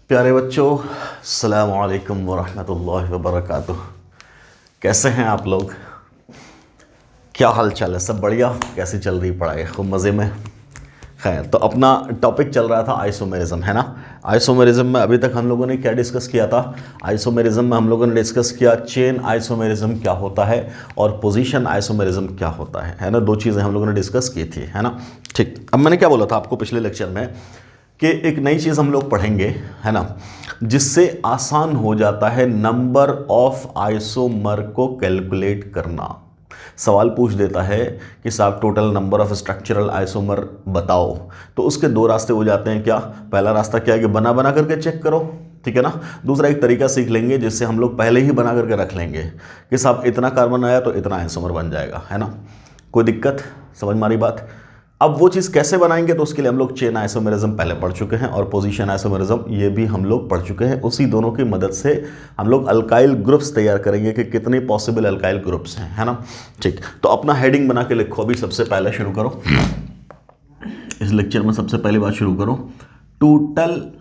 प्यारे बच्चों, अस्सलामु अलैकुम वरहमतुल्लाहि वबरकातुह। कैसे हैं आप लोग? क्या हाल चाल है? सब बढ़िया? कैसी चल रही पढ़ाई? खूब मज़े में? खैर, तो अपना टॉपिक चल रहा था आइसोमेरिज्म, है ना। आइसोमेरिज्म में अभी तक हम लोगों ने क्या डिस्कस किया था? आइसोमेरिज्म में हम लोगों ने डिस्कस किया चेन आइसोमेरिज्म क्या होता है और पोजीशन आइसोमेरिज्म क्या होता है ना। दो चीज़ें हम लोगों ने डिस्कस की थी, है ना। ठीक, अब मैंने क्या बोला था आपको पिछले लेक्चर में कि एक नई चीज़ हम लोग पढ़ेंगे, है ना, जिससे आसान हो जाता है नंबर ऑफ आइसोमर को कैलकुलेट करना। सवाल पूछ देता है कि साहब total number of structural isomer बताओ, तो उसके दो रास्ते हो जाते हैं। क्या? पहला रास्ता क्या है कि बना बना करके चेक करो, ठीक है ना। दूसरा एक तरीका सीख लेंगे जिससे हम लोग पहले ही बना करके रख लेंगे कि साहब इतना कार्बन आया तो इतना आइसोमर बन जाएगा, है ना। कोई दिक्कत? समझ में आ रही बात? अब वो चीज़ कैसे बनाएंगे तो उसके लिए हम लोग चेन आइसोमेरिज्म पहले पढ़ चुके हैं और पोजीशन आइसोमेरिज्म ये भी हम लोग पढ़ चुके हैं। उसी दोनों की मदद से हम लोग अल्काइल ग्रुप्स तैयार करेंगे कि कितने पॉसिबल अल्काइल ग्रुप्स हैं, है ना। ठीक, तो अपना हेडिंग बना के लिखो। अभी सबसे पहले शुरू करो, इस लेक्चर में सबसे पहली बात शुरू करो, total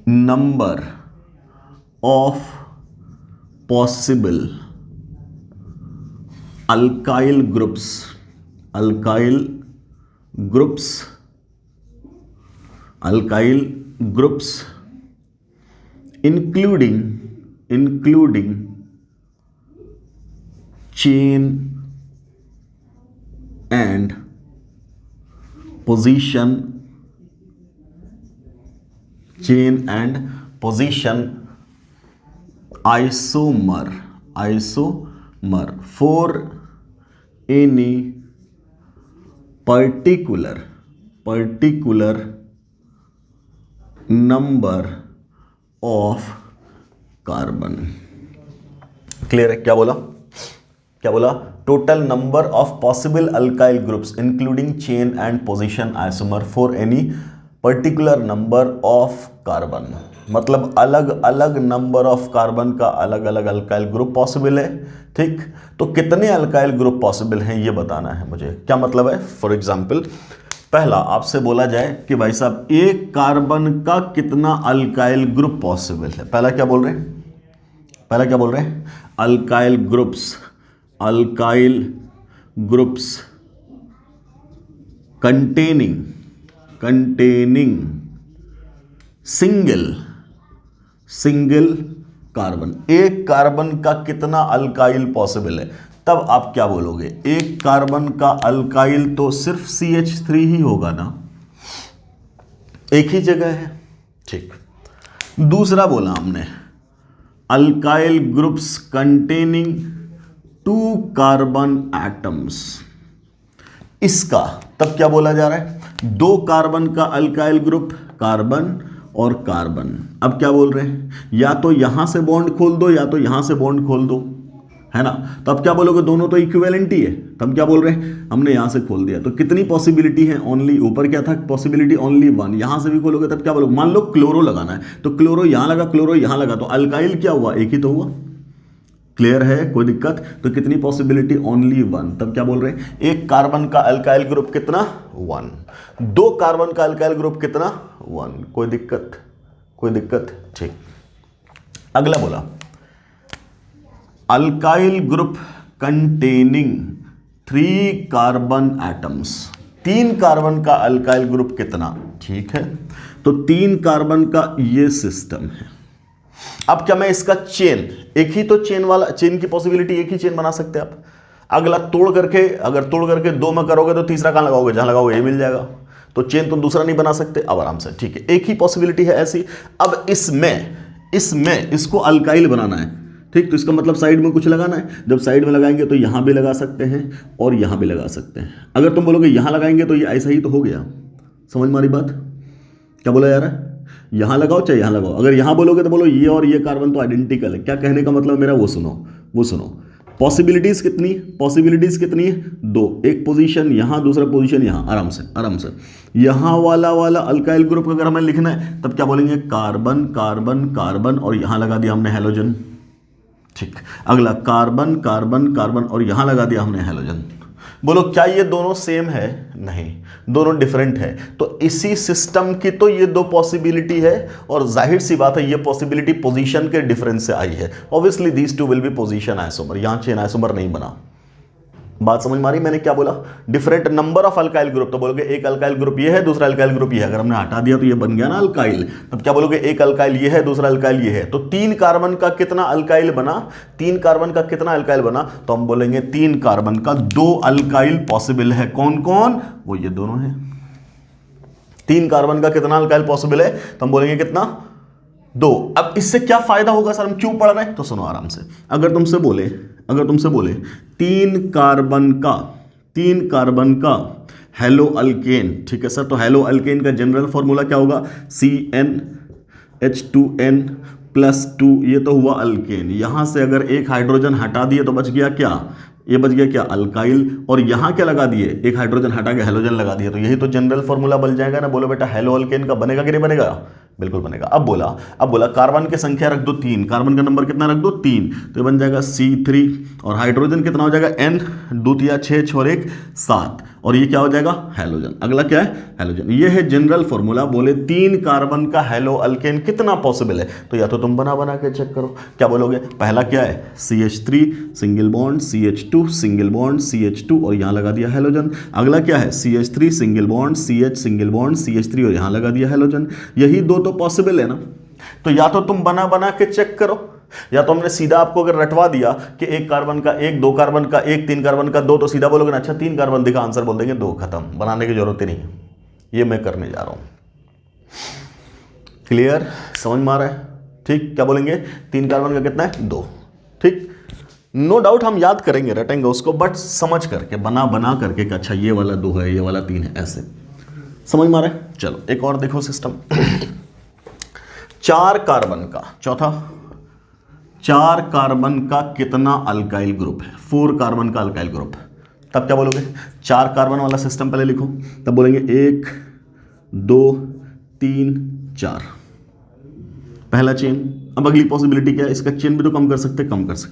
number of possible alkyl groups, alkyl groups including chain and position isomer for any particular number of carbon। Clear है? क्या बोला? Total number of possible alkyl groups including chain and position isomer for any particular number of carbon. मतलब अलग अलग number of carbon का अलग अलग alkyl group possible है। ठीक, तो कितने अल्काइल ग्रुप पॉसिबल हैं ये बताना है मुझे। क्या मतलब है? फॉर एग्जांपल, पहला आपसे बोला जाए कि भाई साहब एक कार्बन का कितना अल्काइल ग्रुप पॉसिबल है। पहला क्या बोल रहे हैं? Alkyl groups containing single carbon. एक कार्बन का कितना अल्काइल पॉसिबल है, तब आप क्या बोलोगे? एक कार्बन का अल्काइल तो सिर्फ CH3 ही होगा ना, एक ही जगह है। ठीक, दूसरा बोला हमने alkyl groups containing 2 carbon atoms. इसका तब क्या बोला जा रहा है? 2 कार्बन का अल्काइल ग्रुप, कार्बन और कार्बन। अब क्या बोल रहे हैं? या तो यहां से बॉन्ड खोल दो या तो यहां से बॉन्ड खोल दो, है ना। तो अब क्या बोलोगे? दोनों तो इक्विवेलेंट ही है। तब क्या बोल रहे हैं? हमने यहां से खोल दिया तो कितनी पॉसिबिलिटी है? ओनली। ऊपर क्या था? Possibility only 1। यहां से भी खोलोगे तब क्या बोलोगे? मान लो क्लोरो लगाना है तो क्लोरो यहां लगा, क्लोरो यहां लगा, तो अल्काइल क्या हुआ? एक ही तो हुआ। क्लियर है? कोई दिक्कत? तो कितनी पॉसिबिलिटी? ओनली 1। तब क्या बोल रहे हैं? एक कार्बन का अल्काइल ग्रुप कितना? 1। 2 कार्बन का अल्काइल ग्रुप कितना? 1। कोई दिक्कत? ठीक, अगला बोला alkyl group containing 3 carbon atoms. 3 carbon का अल्काइल ग्रुप कितना? ठीक है, तो 3 कार्बन का ये सिस्टम है। अब क्या मैं इसका चेन, एक ही तो चेन की पॉसिबिलिटी, एक ही चेन बना सकते हैं आप। अगला अगर तोड़ करके 2 में करोगे तो तीसरा कहां लगाओगे? जहां लगाओगे ये मिल जाएगा। तो चेन तो दूसरा नहीं बना सकते अब आराम से। ठीक है, एक ही पॉसिबिलिटी है ऐसी। अब इसमें इसको अल्काइल बनाना है। ठीक, तो इसका मतलब साइड में कुछ लगाना है। जब साइड में लगाएंगे तो यहां भी लगा सकते हैं और यहां भी लगा सकते हैं। अगर तुम बोलोगे यहां लगाएंगे तो ये ऐसा ही तो हो गया। समझ में आ रही बात? क्या बोला जा रहा है? यहां लगाओ चाहे यहां लगाओ। अगर यहां बोलोगे तो बोलो ये और ये कार्बन तो आइडेंटिकल है। क्या कहने का मतलब मेरा? वो सुनो। पॉसिबिलिटीज कितनी है? 2। एक पोजीशन यहां, दूसरा पोजीशन यहां। आराम से यहां वाला अल्काइल ग्रुप अगर हमें लिखना है तब क्या बोलेंगे? कार्बन कार्बन कार्बन और यहां लगा दिया हमने हेलोजन। ठीक, अगला कार्बन कार्बन कार्बन और यहां लगा दिया हमने हेलोजन। बोलो क्या ये दोनों सेम है? नहीं, दोनों डिफरेंट है। तो इसी सिस्टम की तो ये दो पॉसिबिलिटी है, और जाहिर सी बात है ये पॉसिबिलिटी पोजीशन के डिफरेंस से आई है। Obviously these two will be position isomer, यहां चेन आइसोमर नहीं बना। बात समझ में आ रही? मैंने क्या बोला? Different number of alkyl group. तो बोलोगे एक अल्काइल ग्रुप ये है, दूसरा अल्काइल ग्रुप ये है। अगर हमने हटा दिया तो ये बन गया ना अल्काइल। तब क्या बोलोगे? एक अल्काइल ये है, दूसरा अल्काइल ये है। तो 3 कार्बन का कितना अल्काइल बना? 3 कार्बन का कितना अल्काइल बना? तो हम बोलेंगे 3 कार्बन का 2 अल्काइल पॉसिबल है। कौन कौन? वो ये दोनों है। 3 कार्बन का कितना अल्काइल पॉसिबल है? तो हम बोलेंगे कितना? 2। अब इससे क्या फायदा होगा सर, हम क्यों पढ़ रहे हैं? तो सुनो आराम से। अगर तुमसे बोले 3 कार्बन का हेलो अल्केन, ठीक है सर, तो हेलो अल्केन का जनरल फॉर्मूला क्या होगा? CnH2n+2। ये तो हुआ अल्केन। यहां से अगर एक हाइड्रोजन हटा दिए तो बच गया क्या? ये बच गया क्या? अल्काइल। और यहां क्या लगा दिए? एक हाइड्रोजन हटा के हेलोजन लगा दिए, तो यही तो जनरल फॉर्मूला बन जाएगा ना। बोलो बेटा हेलो अल्केन का बनेगा कि नहीं बनेगा? बिल्कुल बनेगा। अब बोला कार्बन की संख्या रख दो 3, कार्बन का नंबर कितना रख दो? 3, तो ये बन जाएगा C3। और हाइड्रोजन कितना हो जाएगा? N, 2 तिया 6, 6 और 1 7, और ये क्या हो जाएगा? हेलोजन। अगला क्या है? हेलोजन। ये है जनरल फॉर्मूला। बोले 3 कार्बन का हेलो अल्केन कितना पॉसिबल है? तो या तो तुम बना के चेक करो। क्या बोलोगे? पहला क्या है? CH3 single bond, CH2 single bond, CH2 और यहां लगा दिया हेलोजन। अगला क्या है? CH3 single bond, CH single bond, CH3 और यहां लगा दिया हेलोजन। यही दो तो पॉसिबल है ना। तो या तो तुम बना के चेक करो, या तो हमने सीधा आपको अगर रटवा दिया कि एक कार्बन का 1, 2 कार्बन का 1, 3 कार्बन का 2, तो सीधा बोलोगे ना अच्छा 3 कार्बन दिखा, आंसर बोल देंगे 2, खत्म, बनाने की जरूरत ही नहीं है। ये मैं करने जा रहा हूं। क्लियर? समझ में आ रहा है? ठीक। क्या बोलेंगे? 3 कार्बन का कितना है? 2। ठीक, नो डाउट हम याद करेंगे, रटेंगे उसको, बट समझ करके बना करके कि अच्छा ये वाला 2 है, ये वाला 3 है, ऐसे समझ में आ रहा है। चलो एक और देखो सिस्टम। 4 कार्बन का, चौथा 4 कार्बन का कितना अल्काइल ग्रुप है? 4 कार्बन का अल्काइल ग्रुप। तब क्या बोलोगे? 4 कार्बन वाला सिस्टम पहले लिखो, तब बोलेंगे 1 2 3 4, पहला चेन। अब अगली पॉसिबिलिटी क्या है? इसका चेन भी तो कम कर सकते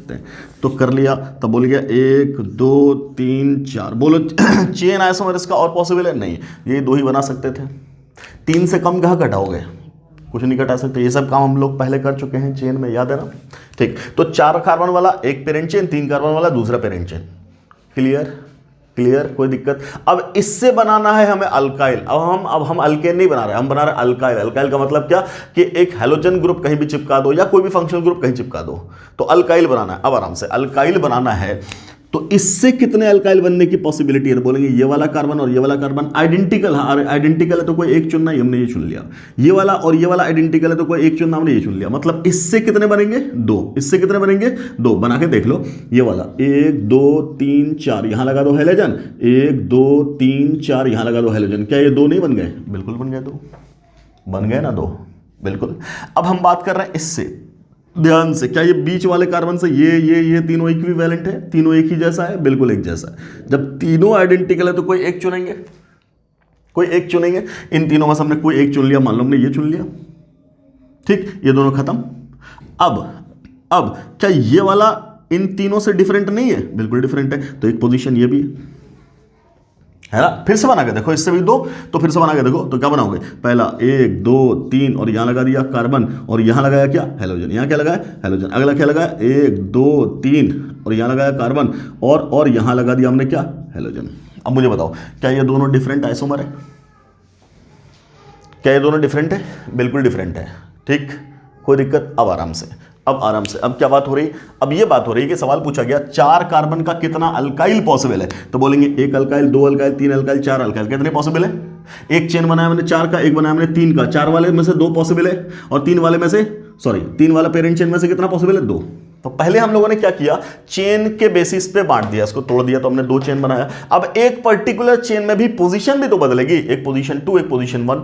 हैं, तो कर लिया। तब बोल गया 1 2 3 4। बोलो चेन आइसोमर इसका और पॉसिबल है? नहीं, ये 2 ही बना सकते थे। 3 से कम कहाँ घटाओगे? कुछ नहीं घटा सकते। ये सब काम हम लोग पहले कर चुके हैं चेन में, याद है ना। ठीक, तो 4 कार्बन वाला एक पेरेंट चेन, 3 कार्बन वाला दूसरा पेरेंट चेन। क्लियर? कोई दिक्कत? अब इससे बनाना है हमें अल्काइल। अब हम अल्केन नहीं बना रहे, हम बना रहे अल्काइल। अल्काइल का मतलब क्या? कि एक हैलोजन ग्रुप कहीं भी चिपका दो या कोई भी फंक्शनल ग्रुप कहीं चिपका दो, तो अल्काइल बनाना है। अब आराम से अल्काइल बनाना है, तो इससे कितने अल्काइल बनने की पॉसिबिलिटी है? तो बोलेंगे ये वाला कार्बन और ये वाला कार्बन आइडेंटिकल है। आइडेंटिकल है तो कोई एक चुनना, हमने ये चुन लिया। ये वाला और ये वाला आइडेंटिकल है तो कोई एक चुनना, हमने ये चुन लिया। मतलब इससे कितने बनेंगे? 2। इससे कितने बनेंगे? 2। बना के देख लो। ये वाला 1 2 3 4, यहां लगा दो हेलोजन। 1 2 3 4, यहां लगा दो हेलोजन। क्या ये 2 नहीं बन गए? बिल्कुल बन गए। 2 बन गए ना, 2 बिल्कुल। अब हम बात कर रहे हैं इससे, ध्यान से। क्या ये बीच वाले कार्बन से ये तीनों इक्विवेलेंट है? तीनों एक ही जैसा है? बिल्कुल एक जैसा है। जब तीनों आइडेंटिकल है तो कोई एक चुनेंगे, इन तीनों में से हमने कोई एक चुन लिया। मान लो हमने ये चुन लिया, ठीक, ये दोनों खत्म। अब क्या ये वाला इन तीनों से डिफरेंट नहीं है? बिल्कुल डिफरेंट है। तो एक पोजीशन ये भी है ना। फिर से बना के देखो, इससे भी 2, तो फिर से बना के देखो। तो क्या बनाओगे? पहला 1 2 3 और यहां लगा दिया कार्बन, और यहां लगाया क्या? हेलोजन। यहां क्या लगाया? हेलोजन। अगला क्या लगाया? 1 2 3 और यहां लगाया कार्बन, और यहां लगा दिया हमने क्या? हेलोजन। अब मुझे बताओ, क्या ये दोनों डिफरेंट आइसोमर है? क्या ये दोनों डिफरेंट है? बिल्कुल डिफरेंट है। ठीक, कोई दिक्कत? अब आराम से, अब क्या बात हो रही? अब ये बात हो रही है कि सवाल पूछा गया 4 कार्बन का कितना अल्काइल पॉसिबल है। तो बोलेंगे 1 अल्काइल, 2 अल्काइल, 3 अल्काइल, 4 अल्काइल। कितने पॉसिबल है? एक चेन बनाया मैंने 4 का, एक बनाया मैंने 3 का। 4 वाले में से 2 पॉसिबल है, और 3 वाला पेरेंट चेन में से कितना पॉसिबल है? 2। तो पहले हम लोगों ने क्या किया? चेन के बेसिस पे बांट दिया, इसको तोड़ दिया, तो हमने 2 चेन बनाया। अब एक पर्टिकुलर चेन में भी पोजीशन भी तो बदलेगी, एक पोजीशन 2 एक पोजीशन 1।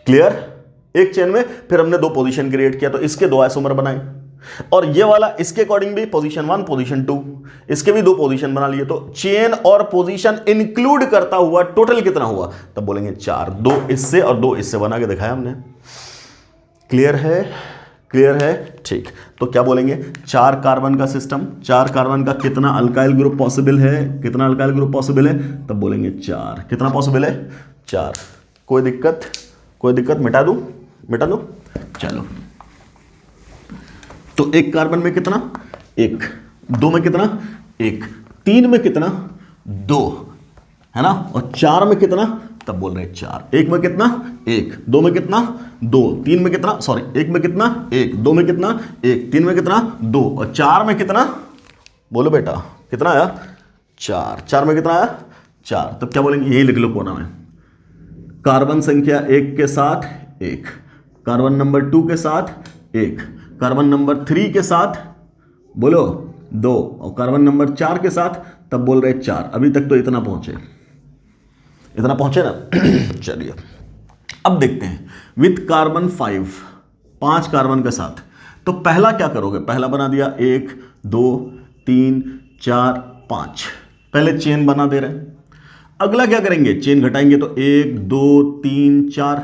क्लियर? एक चेन में फिर हमने 2 पोजीशन क्रिएट किया, तो इसके 2 आइसोमर बनाए, और ये वाला इसके अकॉर्डिंग भी पोजीशन 1 पोजीशन 2, इसके भी 2 पोजीशन बना लिए। तो चेन और पोजीशन इंक्लूड करता हुआ टोटल कितना हुआ? तब बोलेंगे 4। 2 इससे और 2 इससे बना के दिखाया हमने। क्लियर है? क्लियर है? ठीक, तो क्या बोलेंगे, 4 कार्बन का सिस्टम, 4 कार्बन का कितना अल्काइल ग्रुप पॉसिबल है, कितना अल्काइल ग्रुप पॉसिबल है, तब बोलेंगे 4। कितना पॉसिबल है? 4। कोई दिक्कत? कोई दिक्कत? मिटा दूं? मिटा दूं? चलो, तो 1 कार्बन में कितना? 1, 2 में कितना? 1, 3 में कितना? 2, है ना, और 4 में कितना? तब बोल रहे हैं 4। 1 में कितना? 1, 2 में कितना? 2, 3 में कितना? सॉरी, 1 में कितना? 1, 2 में कितना? 1, 3 में कितना? 2, और 4 में कितना? बोलो बेटा, कितना आया? 4। 4 में कितना आया? 4। तब क्या बोलेंगे, यही लिख लो कोना में, कार्बन संख्या 1 के साथ 1, कार्बन नंबर 2 के साथ 1, कार्बन नंबर 3 के साथ बोलो 2, और कार्बन नंबर 4 के साथ तब बोल रहे 4। अभी तक तो इतना पहुंचे, इतना पहुंचे ना। चलिए अब देखते हैं विथ कार्बन 5 कार्बन के साथ, तो पहला क्या करोगे, पहला बना दिया 1 2 3 4 5, पहले चेन बना दे रहे हैं। अगला क्या करेंगे, चेन घटाएंगे तो 1 2 3 4,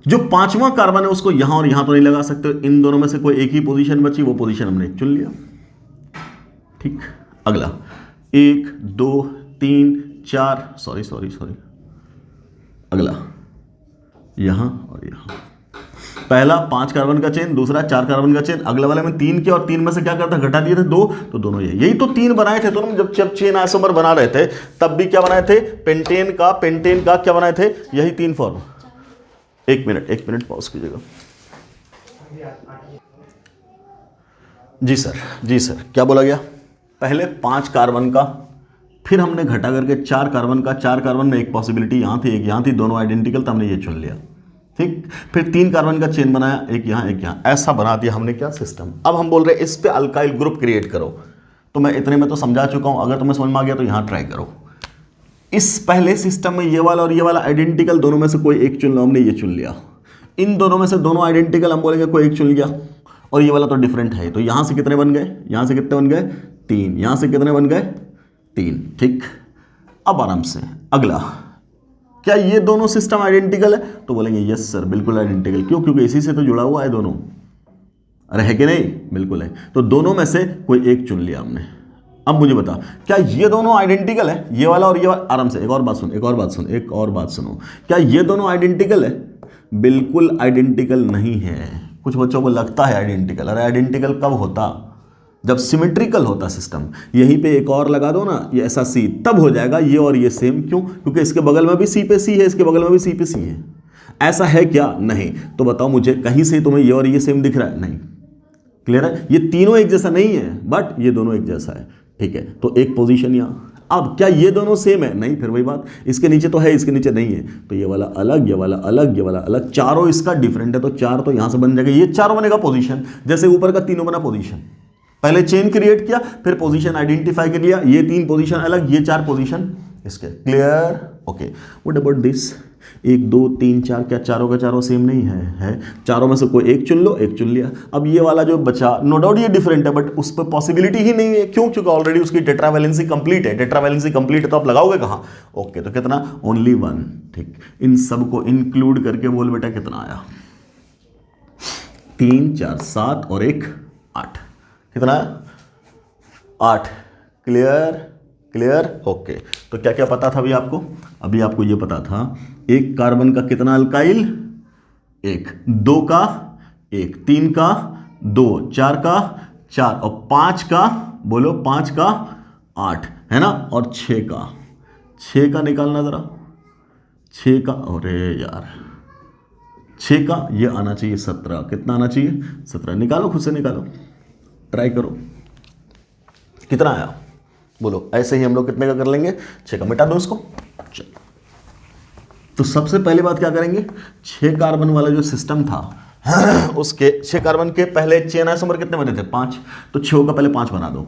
जो 5वां कार्बन है उसको यहां और यहां तो नहीं लगा सकते, इन दोनों में से कोई एक ही पोजीशन बची, वो पोजीशन हमने चुन लिया। ठीक, अगला 1 2 3 4, सॉरी, अगला यहां और यहां, पहला 5 कार्बन का चेन, दूसरा 4 कार्बन का चेन, अगले वाले में 3 के, और 3 में से क्या करता, घटा दिए थे 2, तो दोनों यही तो 3 बनाए थे दोनों। जब चेन आइसोमर बना रहे थे तब भी क्या बनाए थे, पेंटेन का क्या बनाए थे, यही 3 फॉर्म। एक मिनट पॉज कीजिएगा। जी सर, क्या बोला गया, पहले 5 कार्बन का, फिर हमने घटा करके 4 कार्बन का, 4 कार्बन में एक पॉसिबिलिटी यहाँ थी, एक यहाँ थी, दोनों आइडेंटिकल, तो हमने ये चुन लिया। ठीक, फिर 3 कार्बन का चेन बनाया, एक यहाँ एक यहाँ, ऐसा बना दिया हमने क्या, सिस्टम। अब हम बोल रहे हैं इस पे अल्काइल ग्रुप क्रिएट करो, तो मैं इतने में तो समझा चुका हूँ, अगर तुम्हें समझ में आ गया तो यहाँ ट्राई करो। इस पहले सिस्टम में ये वाला और ये वाला आइडेंटिकल, दोनों में से कोई एक चुन लो, हमने ये चुन लिया। इन दोनों में से दोनों आइडेंटिकल, हम बोलेंगे कोई एक चुन लिया, और ये वाला तो डिफरेंट है, तो यहाँ से कितने बन गए, यहाँ से कितने बन गए, 3, यहाँ से कितने बन गए, 3। ठीक, अब आराम से अगला, क्या ये दोनों सिस्टम आइडेंटिकल है, तो बोलेंगे यस सर बिल्कुल आइडेंटिकल। क्यों, क्योंकि इसी से तो जुड़ा हुआ है दोनों। अरे है कि नहीं, बिल्कुल है। तो दोनों में से कोई एक चुन लिया हमने। अब मुझे बता, क्या ये दोनों आइडेंटिकल है, ये वाला और ये वाला? आराम से एक और बात सुनो, क्या ये दोनों आइडेंटिकल है? बिल्कुल आइडेंटिकल नहीं है। कुछ बच्चों को लगता है आइडेंटिकल, अरे आइडेंटिकल कब होता, जब सिमेट्रिकल होता सिस्टम। यहीं पे एक और लगा दो ना, ये ऐसा सी, तब हो जाएगा ये और ये सेम। क्यों, क्योंकि इसके बगल में भी सी पे सी है, इसके बगल में भी सी पे सी है। ऐसा है क्या? नहीं। तो बताओ मुझे, कहीं से तुम्हें ये और ये सेम दिख रहा है? नहीं। क्लियर है, ये तीनों एक जैसा नहीं है, बट ये दोनों एक जैसा है। ठीक है, तो एक पोजीशन यहाँ। अब क्या ये दोनों सेम है? नहीं, फिर वही बात, इसके नीचे तो है, इसके नीचे नहीं है, तो ये वाला अलग, ये वाला अलग, ये वाला अलग, चारों इसका डिफरेंट है, तो 4 तो यहाँ से बन जाएगा, ये 4 बनेगा पोजीशन, जैसे ऊपर का तीनों बना पोजीशन। पहले चेन क्रिएट किया, फिर पोजीशन आइडेंटिफाई कर लिया, ये 3 पोजीशन अलग, ये 4 पोजीशन इसके। Clear? Okay, what about this? 1 2 3 4, क्या चारों का चारों सेम नहीं है? चारों में से कोई एक चुन लो, एक चुन लिया। अब ये वाला जो बचा, नो डाउट ये डिफरेंट है, बट उस पर पॉसिबिलिटी ही नहीं है। क्यों? क्योंकि ऑलरेडी उसकी टेट्रावैलेंसी कंप्लीट है। टेट्रावैलेंसी कंप्लीट है तो आप लगाओगे कहाँ? ओके, तो कितना? ओनली 1। ठीक, इन सब को इंक्लूड करके बोल बेटा कितना आया? 3 4 7 और 1 8। कितना? 8। क्लियर? ओके, तो क्या क्या पता था अभी आपको? अभी आपको ये पता था 1 कार्बन का कितना अल्काइल? 1, 2 का 1, 3 का 2, 4 का 4, और 5 का, बोलो 5 का 8, है ना, और 6 का निकालना जरा। 6 का, अरे यार 6 का ये आना चाहिए 17। कितना आना चाहिए? 17। निकालो, खुद से निकालो, ट्राई करो। कितना आया बोलो? ऐसे ही हम लोग कितने का कर लेंगे? 6 का। मिटा दो इसको। चलो, तो सबसे पहली बात क्या करेंगे, 6 कार्बन वाला जो सिस्टम था उसके 6 कार्बन के पहले चेन आइसोमर कितने बने थे? 5। तो 6 का पहले 5 बना दो।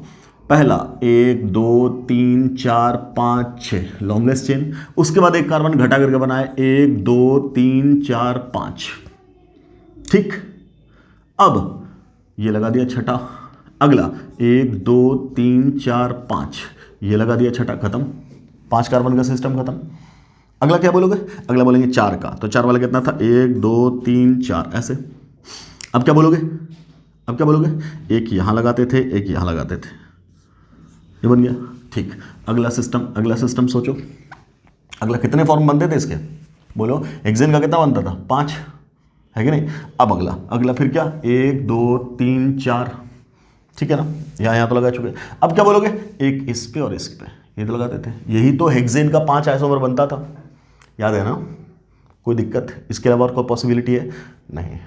पहला 1 2 3 4 5 6 लॉन्गेस्ट चेन। उसके बाद 1 कार्बन घटा करके बनाए 1 2 3 4 5। ठीक, अब ये लगा दिया छठा। अगला 1 2 3 4 5, ये लगा दिया छठा, खत्म। 5 कार्बन का सिस्टम खत्म। अगला क्या बोलोगे? अगला बोलेंगे 4 का। तो 4 वाला कितना था? 1 2 3 4 ऐसे। अब क्या बोलोगे, अब क्या बोलोगे, एक यहाँ लगाते थे, एक यहाँ लगाते थे, ये बन गया। ठीक, अगला सिस्टम सोचो, अगला कितने फॉर्म बनते थे इसके, बोलो। हेक्सेन का कितना बनता था, 5, है कि नहीं। अब अगला फिर क्या, 1 2 3 4, ठीक है ना, यहाँ तो लगा चुके। अब क्या बोलोगे, एक इस पे और इस पे, ये तो लगाते थे। यही तो हेक्सेन का 5 आइसोमर बनता था, याद है ना। कोई दिक्कत इसके अलावा और कोई पॉसिबिलिटी है नहीं,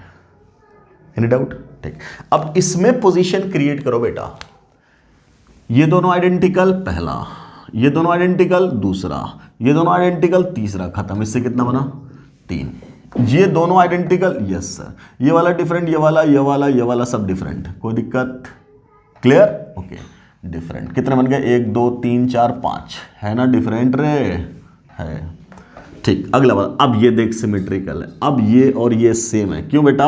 एनी डाउट। ठीक, अब इसमें पोजीशन क्रिएट करो बेटा। ये दोनों आइडेंटिकल पहला, ये दोनों आइडेंटिकल दूसरा, ये दोनों आइडेंटिकल तीसरा, खत्म। इससे कितना बना, 3। ये दोनों आइडेंटिकल, यस सर। ये वाला डिफरेंट, ये वाला सब डिफरेंट, कोई दिक्कत, क्लियर, ओके। डिफरेंट कितने बन गए, 1 2 3 4 5, है ना, डिफरेंट रे है। ठीक, अगला बात, अब ये देख सिमेट्रिकल है। अब ये और ये सेम है, क्यों बेटा,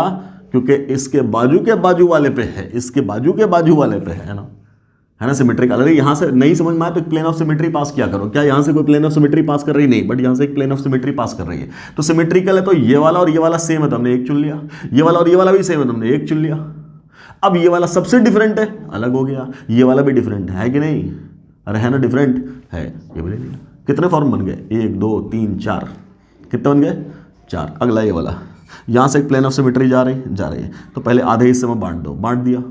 क्योंकि इसके बाजू के बाजू वाले पे है, इसके बाजू के बाजू वाले पे है ना सिमेट्रिकल। अरे यहाँ से नहीं समझ में आया तो एक प्लेन ऑफ सिमेट्री पास किया करो। क्या यहाँ से कोई प्लेन ऑफ सिमेट्री पास कर रही, नहीं, बट यहाँ से एक प्लेन ऑफ सिमेट्री पास कर रही है। तो सिमेट्रिकल है, तो ये वाला और ये वाला सेम है तो हमने एक चुन लिया, ये वाला और ये वाला भी सेम है तो हमने एक चुन लिया। अब ये वाला सबसे डिफरेंट है, अलग हो गया, ये वाला भी डिफरेंट है कि नहीं, अरे है ना, डिफरेंट है, ये भी ले लिया। कितने फॉर्म बन गए, 1 2 3 4, कितने बन गए, 4। अगला ये वाला, यहाँ से एक प्लेन ऑफ सिमेट्री जा रही है, तो पहले आधे हिस्से में बांट दो, बांट दिया।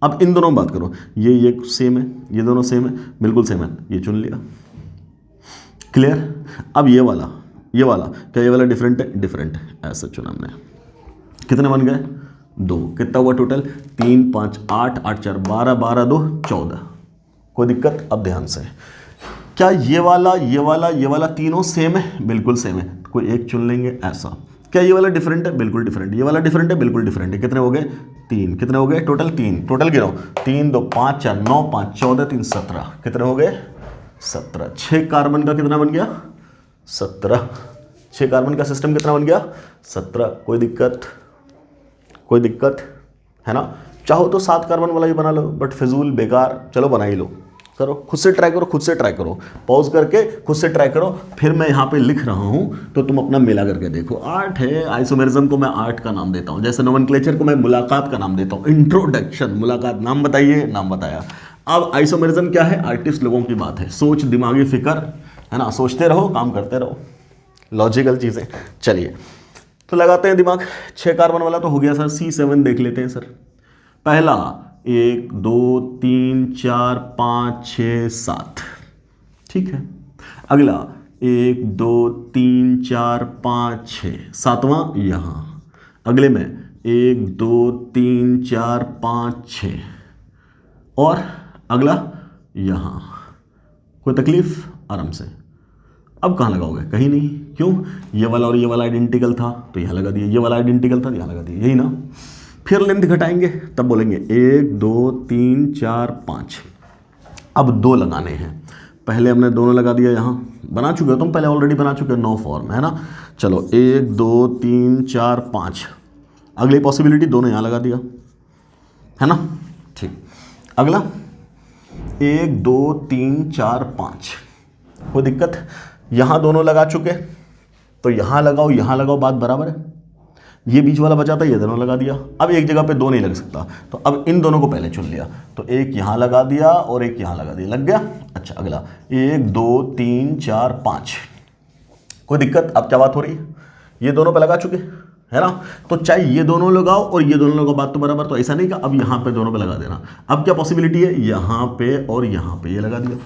अब इन दोनों में बात करो, ये सेम है, ये दोनों सेम है, बिल्कुल सेम है, ये चुन लिया, क्लियर। अब ये वाला क्या ये वाला डिफरेंट है, डिफरेंट है, ऐसा चुना हमने। कितने बन गए, 2। कितना हुआ टोटल, 3 5 8 8 4 12 12 2 14, कोई दिक्कत। अब ध्यान से, क्या ये वाला तीनों सेम है, बिल्कुल सेम है, कोई एक चुन लेंगे ऐसा। क्या ये वाला डिफरेंट है, बिल्कुल डिफरेंट, ये वाला डिफरेंट है, बिल्कुल डिफरेंट है। कितने हो गए, 3। कितने हो गए टोटल, 3। टोटल गिनो, 3 2 5 4 9 5 14 3 17, कितने हो गए, 17। 6 कार्बन का कितना बन गया, 17। 6 कार्बन का सिस्टम कितना बन गया, 17। कोई दिक्कत है ना। चाहो तो 7 कार्बन वाला ही बना लो, बट फिजूल बेकार, चलो बना ही लो, करो, खुद से ट्राई करो, पॉज करके खुद से ट्राई करो। फिर मैं यहाँ पे लिख रहा हूँ तो तुम अपना मिला करके देखो। 8 है, आइसोमेरिज्म को मैं 8 का नाम देता हूँ, जैसे नोमेनक्लेचर को मैं मुलाकात का नाम देता हूँ। इंट्रोडक्शन, मुलाकात, नाम बताइए, नाम बताया। अब आइसोमेरिज्म क्या है, आर्टिस्ट लोगों की बात है, सोच, दिमागी फिक्र, है ना, सोचते रहो, काम करते रहो, लॉजिकल चीज़ें। चलिए तो लगाते हैं दिमाग। 6 कार्बन वाला तो हो गया सर, C7 देख लेते हैं सर। पहला 1 2 3 4 5 6 7, ठीक है। अगला 1 2 3 4 5 6, 7वां यहाँ। अगले में 1 2 3 4 5 6, और अगला यहाँ। कोई तकलीफ, आराम से। अब कहाँ लगाओगे, कहीं नहीं, क्यों, ये वाला और ये वाला आइडेंटिकल था तो यहाँ लगा दिया, ये वाला आइडेंटिकल था तो यहाँ लगा दिया, यही ना। फिर लेंथ घटाएंगे, तब बोलेंगे 1 2 3 4 5। अब 2 लगाने हैं, पहले हमने दोनों लगा दिया, यहाँ बना चुके हो तुम, पहले ऑलरेडी बना चुके हो, 9 फॉर्म है ना। चलो 1 2 3 4 5, अगली पॉसिबिलिटी दोनों यहाँ लगा दिया, है ना, ठीक। अगला 1 2 3 4 5, कोई दिक्कत, यहाँ दोनों लगा चुके तो यहाँ लगाओ, बात बराबर है। ये बीच वाला बचा था, ये दोनों लगा दिया। अब एक जगह पे 2 नहीं लग सकता, तो अब इन दोनों को पहले चुन लिया, तो एक यहाँ लगा दिया और एक यहाँ लगा दिया, लग गया। अच्छा, अगला 1 2 3 4 5, कोई दिक्कत। अब क्या बात हो रही है, ये दोनों पे लगा चुके, है ना, तो चाहे ये दोनों लगाओ और ये दोनों लगाओ, बात तो बराबर। तो ऐसा नहीं कि अब यहाँ पे दोनों पे लगा देना। अब क्या पॉसिबिलिटी है, यहाँ पे और यहाँ पे, ये लगा दिया।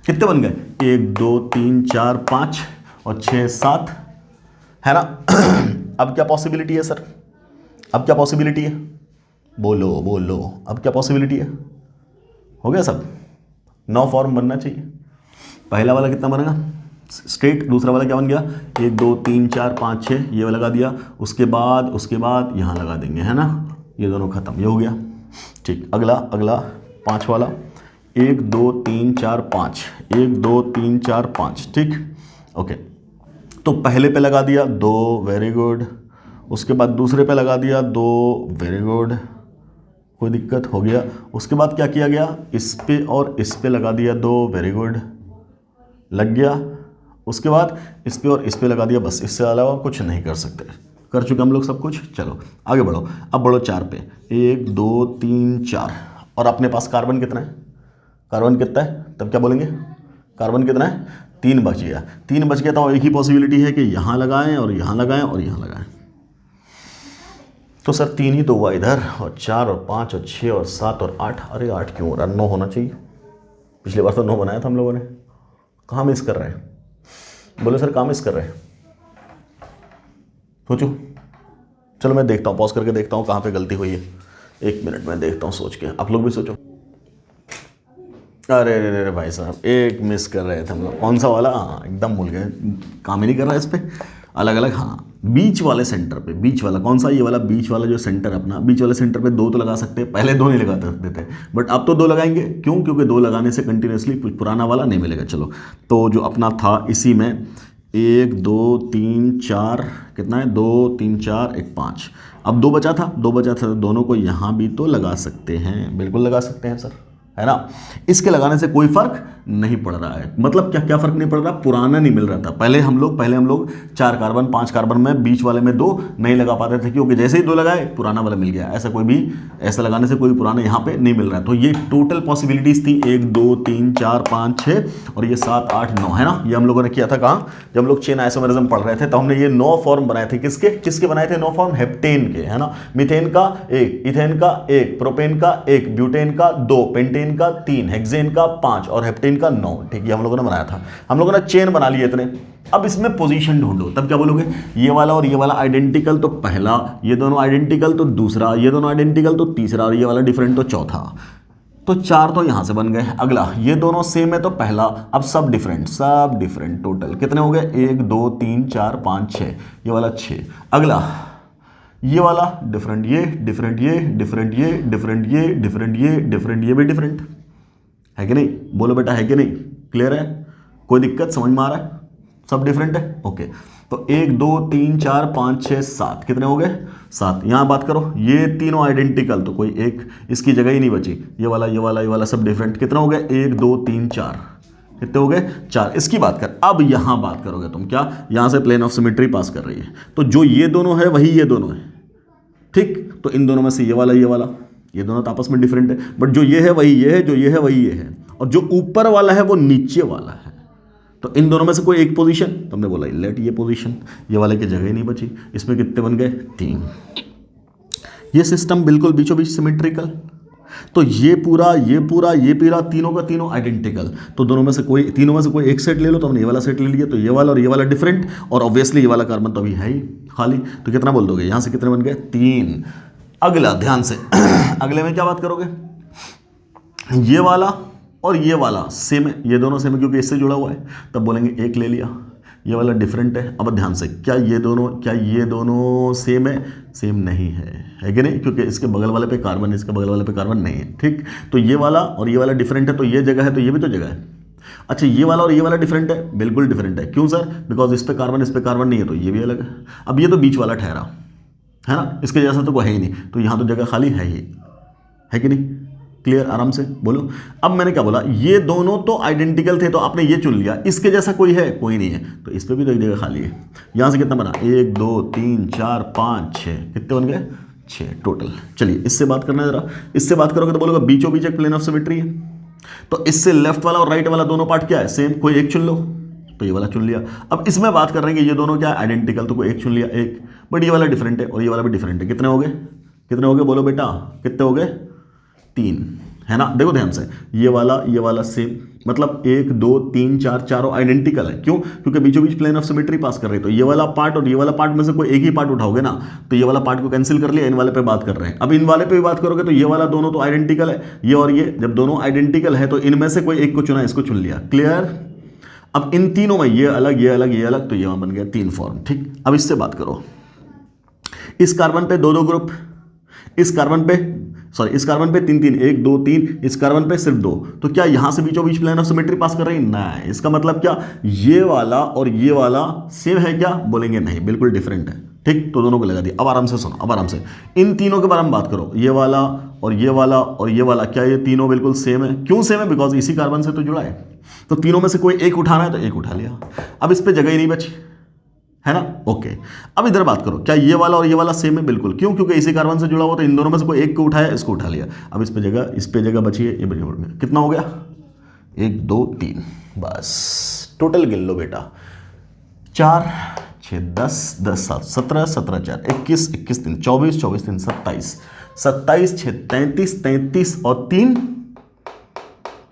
कितने बन गए, 1 2 3 4 5 और 6 7, है ना। अब क्या पॉसिबिलिटी है सर, अब क्या पॉसिबिलिटी है, बोलो, अब क्या पॉसिबिलिटी है, हो गया सब। 9 फॉर्म बनना चाहिए। पहला वाला कितना बनेगा, स्ट्रेट। दूसरा वाला क्या बन गया, 1 2 3 4 5 6, ये लगा दिया। उसके बाद यहाँ लगा देंगे, है ना, ये दोनों खत्म, ये हो गया, ठीक। अगला 5 वाला, 1 2 3 4 5, 1 2 3 4 5, ठीक, ओके। तो पहले पे लगा दिया 2, वेरी गुड। उसके बाद दूसरे पे लगा दिया 2, वेरी गुड, कोई दिक्कत, हो गया। उसके बाद क्या किया गया, इस पे और इस पे लगा दिया 2, वेरी गुड, लग गया। उसके बाद इस पे और इस पे लगा दिया, बस, इससे अलावा कुछ नहीं कर सकते, कर चुके हम लोग सब कुछ। चलो आगे बढ़ो, अब बढ़ो 4 पे, 1 2 3 4, और अपने पास कार्बन कितना है, कार्बन कितना है, तब क्या बोलेंगे, कार्बन कितना है, 3 बच गया। 3 बच गया तो एक ही पॉसिबिलिटी है कि यहाँ लगाएं और यहाँ लगाएं और यहाँ लगाएं। तो सर 3 ही तो हुआ इधर, और 4 और 5 और 6 और 7 और 8, अरे 8 क्यों हो रहा है, 9 होना चाहिए। पिछली बार तो 9 बनाया था हम लोगों ने, कहाँ मिस कर रहे हैं, बोले सर कहाँ मिस कर रहे हैं, सोचो। चलो मैं देखता हूँ, पॉज करके देखता हूँ कहाँ पे गलती हुई है, 1 मिनट में देखता हूँ सोच के, आप लोग भी सोचो। अरे अरे अरे भाई साहब, एक मिस कर रहे थे हम लोग, कौन सा वाला, हाँ एकदम भूल गए, काम ही नहीं कर रहा है इस पर, अलग अलग। हाँ बीच वाले सेंटर पे, बीच वाला कौन सा, ये वाला बीच वाला जो सेंटर अपना, बीच वाले सेंटर पे 2 तो लगा सकते हैं, पहले 2 नहीं लगा सकते थे, बट अब तो 2 लगाएंगे। क्यों, क्योंकि 2 लगाने से कंटिन्यूसली पुराना वाला नहीं मिलेगा। चलो तो जो अपना था इसी में 1 2 3 4, कितना है, 2 3 4 1 5, अब 2 बचा था, 2 बचा था, दोनों को यहाँ भी तो लगा सकते हैं, बिल्कुल लगा सकते हैं सर, है ना। इसके लगाने से कोई फर्क नहीं पड़ रहा है, मतलब क्या क्या फर्क नहीं पड़ रहा, पुराना नहीं मिल रहा था। पहले हम लोग 4 कार्बन 5 कार्बन में बीच वाले में 2 नहीं लगा पाते थे, क्योंकि जैसे ही 2 लगाए पुराना वाला मिल गया। ऐसा कोई भी, ऐसा लगाने से कोई पुराना यहाँ पे नहीं मिल रहा है। तो ये टोटल पॉसिबिलिटीज थी 1 2 3 4 5 6 और ये 7 8 9, है ना। ये हम लोगों ने किया था कहाँ, जब हम लोग चेन आइसोमेरिज्म पढ़ रहे थे, तो हमने ये 9 फॉर्म बनाए थे। किसके किसके बनाए थे 9 फॉर्म, हेप्टेन के, है ना। मीथेन का 1, इथेन का 1, प्रोपेन का 1, ब्यूटेन का 2, पेंटेन का 3, हेक्सेन का 5 और हेप्टेन का 9। ठीक है, हम लोगों ने बनाया था, हम लोगों ने चेन बना लिए इतने। अब इसमें पोजीशन ढूंढो, तब क्या बोलोगे, ये वाला और ये वाला आइडेंटिकल तो पहला, ये दोनों आइडेंटिकल तो दूसरा, ये दोनों आइडेंटिकल तो तीसरा, और ये वाला डिफरेंट तो चौथा। तो 4 तो यहां से बन गए। अगला, ये दोनों सेम है तो पहला, अब सब डिफरेंट। टोटल कितने हो गए, 1 2 3 4 5 6, ये वाला 6। अगला ये वाला डिफरेंट, ये डिफरेंट, ये डिफरेंट, ये डिफरेंट, ये डिफरेंट, ये डिफरेंट, ये भी डिफरेंट, है कि नहीं, बोलो बेटा, है कि नहीं, क्लियर है, कोई दिक्कत, समझ में आ रहा है, सब डिफरेंट है। ओके, तो 1 2 3 4 5 6 7, कितने हो गए, 7। यहां बात करो, ये तीनों आइडेंटिकल तो कोई एक इसकी जगह ही नहीं बची, ये वाला ये वाला ये वाला सब डिफरेंट। कितना हो गए, 1 2 3 4, कितने हो गए, 4। इसकी बात कर, अब यहां बात करोगे तुम, क्या यहां से प्लेन ऑफ सिमेट्री पास कर रही है, तो जो ये दोनों है वही ये दोनों है, ठीक। तो इन दोनों में से ये वाला ये दोनों तो आपस में डिफरेंट है, बट जो ये है वही ये है, जो ये है वही ये है, और जो ऊपर वाला है वो नीचे वाला है। तो इन दोनों में से कोई एक पोजीशन, तुमने बोला लेट ये पोजीशन, ये वाले की जगह ही नहीं बची, इसमें कितने बन गए, 3। ये सिस्टम बिल्कुल बीचों बीच सिमेट्रिकल। तो ये पूरा तीनों का तीनों आइडेंटिकल। तो तीनों में से कोई एक सेट ले लो, तो हमने ये वाला सेट ले लिया, तो ये वाला और ये वाला डिफरेंट, और ऑब्वियसली ये वाला कार्बन तो अभी है ही खाली। तो कितना बोल दोगे, यहां से कितने बन गए, 3। अगला ध्यान से अगले में क्या बात करोगे, ये वाला और ये वाला सेम है, ये दोनों सेम है क्योंकि इससे जुड़ा हुआ है, तब बोलेंगे 1 ले लिया। ये वाला डिफरेंट है। अब ध्यान से, क्या ये दोनों सेम है, सेम नहीं है कि नहीं, क्योंकि इसके बगल वाले पे कार्बन है, इसके बगल वाले पे कार्बन नहीं है, ठीक। तो ये वाला और ये वाला डिफरेंट है, तो ये जगह है तो ये भी तो जगह है। अच्छा, ये वाला और ये वाला डिफरेंट है, बिल्कुल डिफरेंट है। क्यों सर, बिकॉज इस पे कार्बन नहीं है, तो ये भी अलग है। अब ये तो बीच वाला ठहरा, है ना, इसके जैसा तो कोई है ही नहीं, तो यहाँ तो जगह खाली है ही, है कि नहीं, क्लियर, आराम से बोलो। अब मैंने क्या बोला, ये दोनों तो आइडेंटिकल थे, तो आपने ये चुन लिया, इसके जैसा कोई है, कोई नहीं है, तो इस पे भी तो एक जगह खाली है। यहां से कितना बना, 1 2 3 4 5 6, कितने बन गए, 6 टोटल। चलिए इससे बात करना है जरा, इससे बात करोगे तो बोलोगे बीचों बीच एक प्लेन ऑफ सिमेट्री है, तो इससे लेफ्ट वाला और राइट वाला दोनों पार्ट क्या है, सेम, कोई एक चुन लो, तो ये वाला चुन लिया। अब इसमें बात कर रहे हैं कि ये दोनों क्या है, आइडेंटिकल, तो कोई एक चुन लिया, एक, बट ये वाला डिफरेंट है और ये वाला भी डिफरेंट है। कितने हो गए बोलो बेटा, कितने हो गए, 3, है ना। देखो ध्यान से, ये वाला सेम, मतलब 1 2 3 4 चारों आइडेंटिकल है। क्यों, क्योंकि बीचों बीच प्लेन ऑफ सिमेट्री पास कर रहे हैं, तो ये वाला पार्ट और ये वाला पार्ट में से कोई एक ही पार्ट उठाओगे ना, तो ये वाला पार्ट को कैंसिल कर लिया, इन वाले पे बात कर रहे हैं। अब इन वाले पे भी बात करोगे तो ये वाला दोनों तो आइडेंटिकल है, ये और ये, जब दोनों आइडेंटिकल है तो इनमें से कोई एक को चुना, इसको चुन लिया, क्लियर। अब इन तीनों में ये अलग ये अलग ये अलग, तो ये बन गया 3 फॉर्म, ठीक। अब इससे बात करो, इस कार्बन पे 2 ग्रुप, इस कार्बन पे 3 1 2 3, इस कार्बन पे सिर्फ 2, तो क्या यहां से बीचों बीच प्लेन ऑफ सिमेट्री पास कर रही है, नहीं। इसका मतलब क्या, ये वाला और ये वाला सेम है क्या, बोलेंगे नहीं, बिल्कुल डिफरेंट है, ठीक। तो दोनों को लगा दिया। अब आराम से सुनो, अब आराम से इन तीनों के बारे में बात करो, ये वाला और ये वाला और ये वाला, क्या ये तीनों बिल्कुल सेम है, क्यों सेम है, बिकॉज इसी कार्बन से तो जुड़ा है, तो तीनों में से कोई एक उठाना है तो एक उठा लिया। अब इस पे जगह ही नहीं बची, है ना? ओके, अब इधर बात करो, क्या ये वाला और ये वाला सेम है? बिल्कुल। क्यों? क्योंकि इसी कार्बन से जुड़ा हुआ, तो इन दोनों में से कोई एक को उठाया, इसको उठा लिया। अब इस पे जगह बची है, ये बढ़ गया। कितना हो गया? 1 2 3, बस टोटल गिन लो बेटा। 4 6 10 10 7 17 17 4 21 21 3 24 24 3 27 27 6 33 33 और 3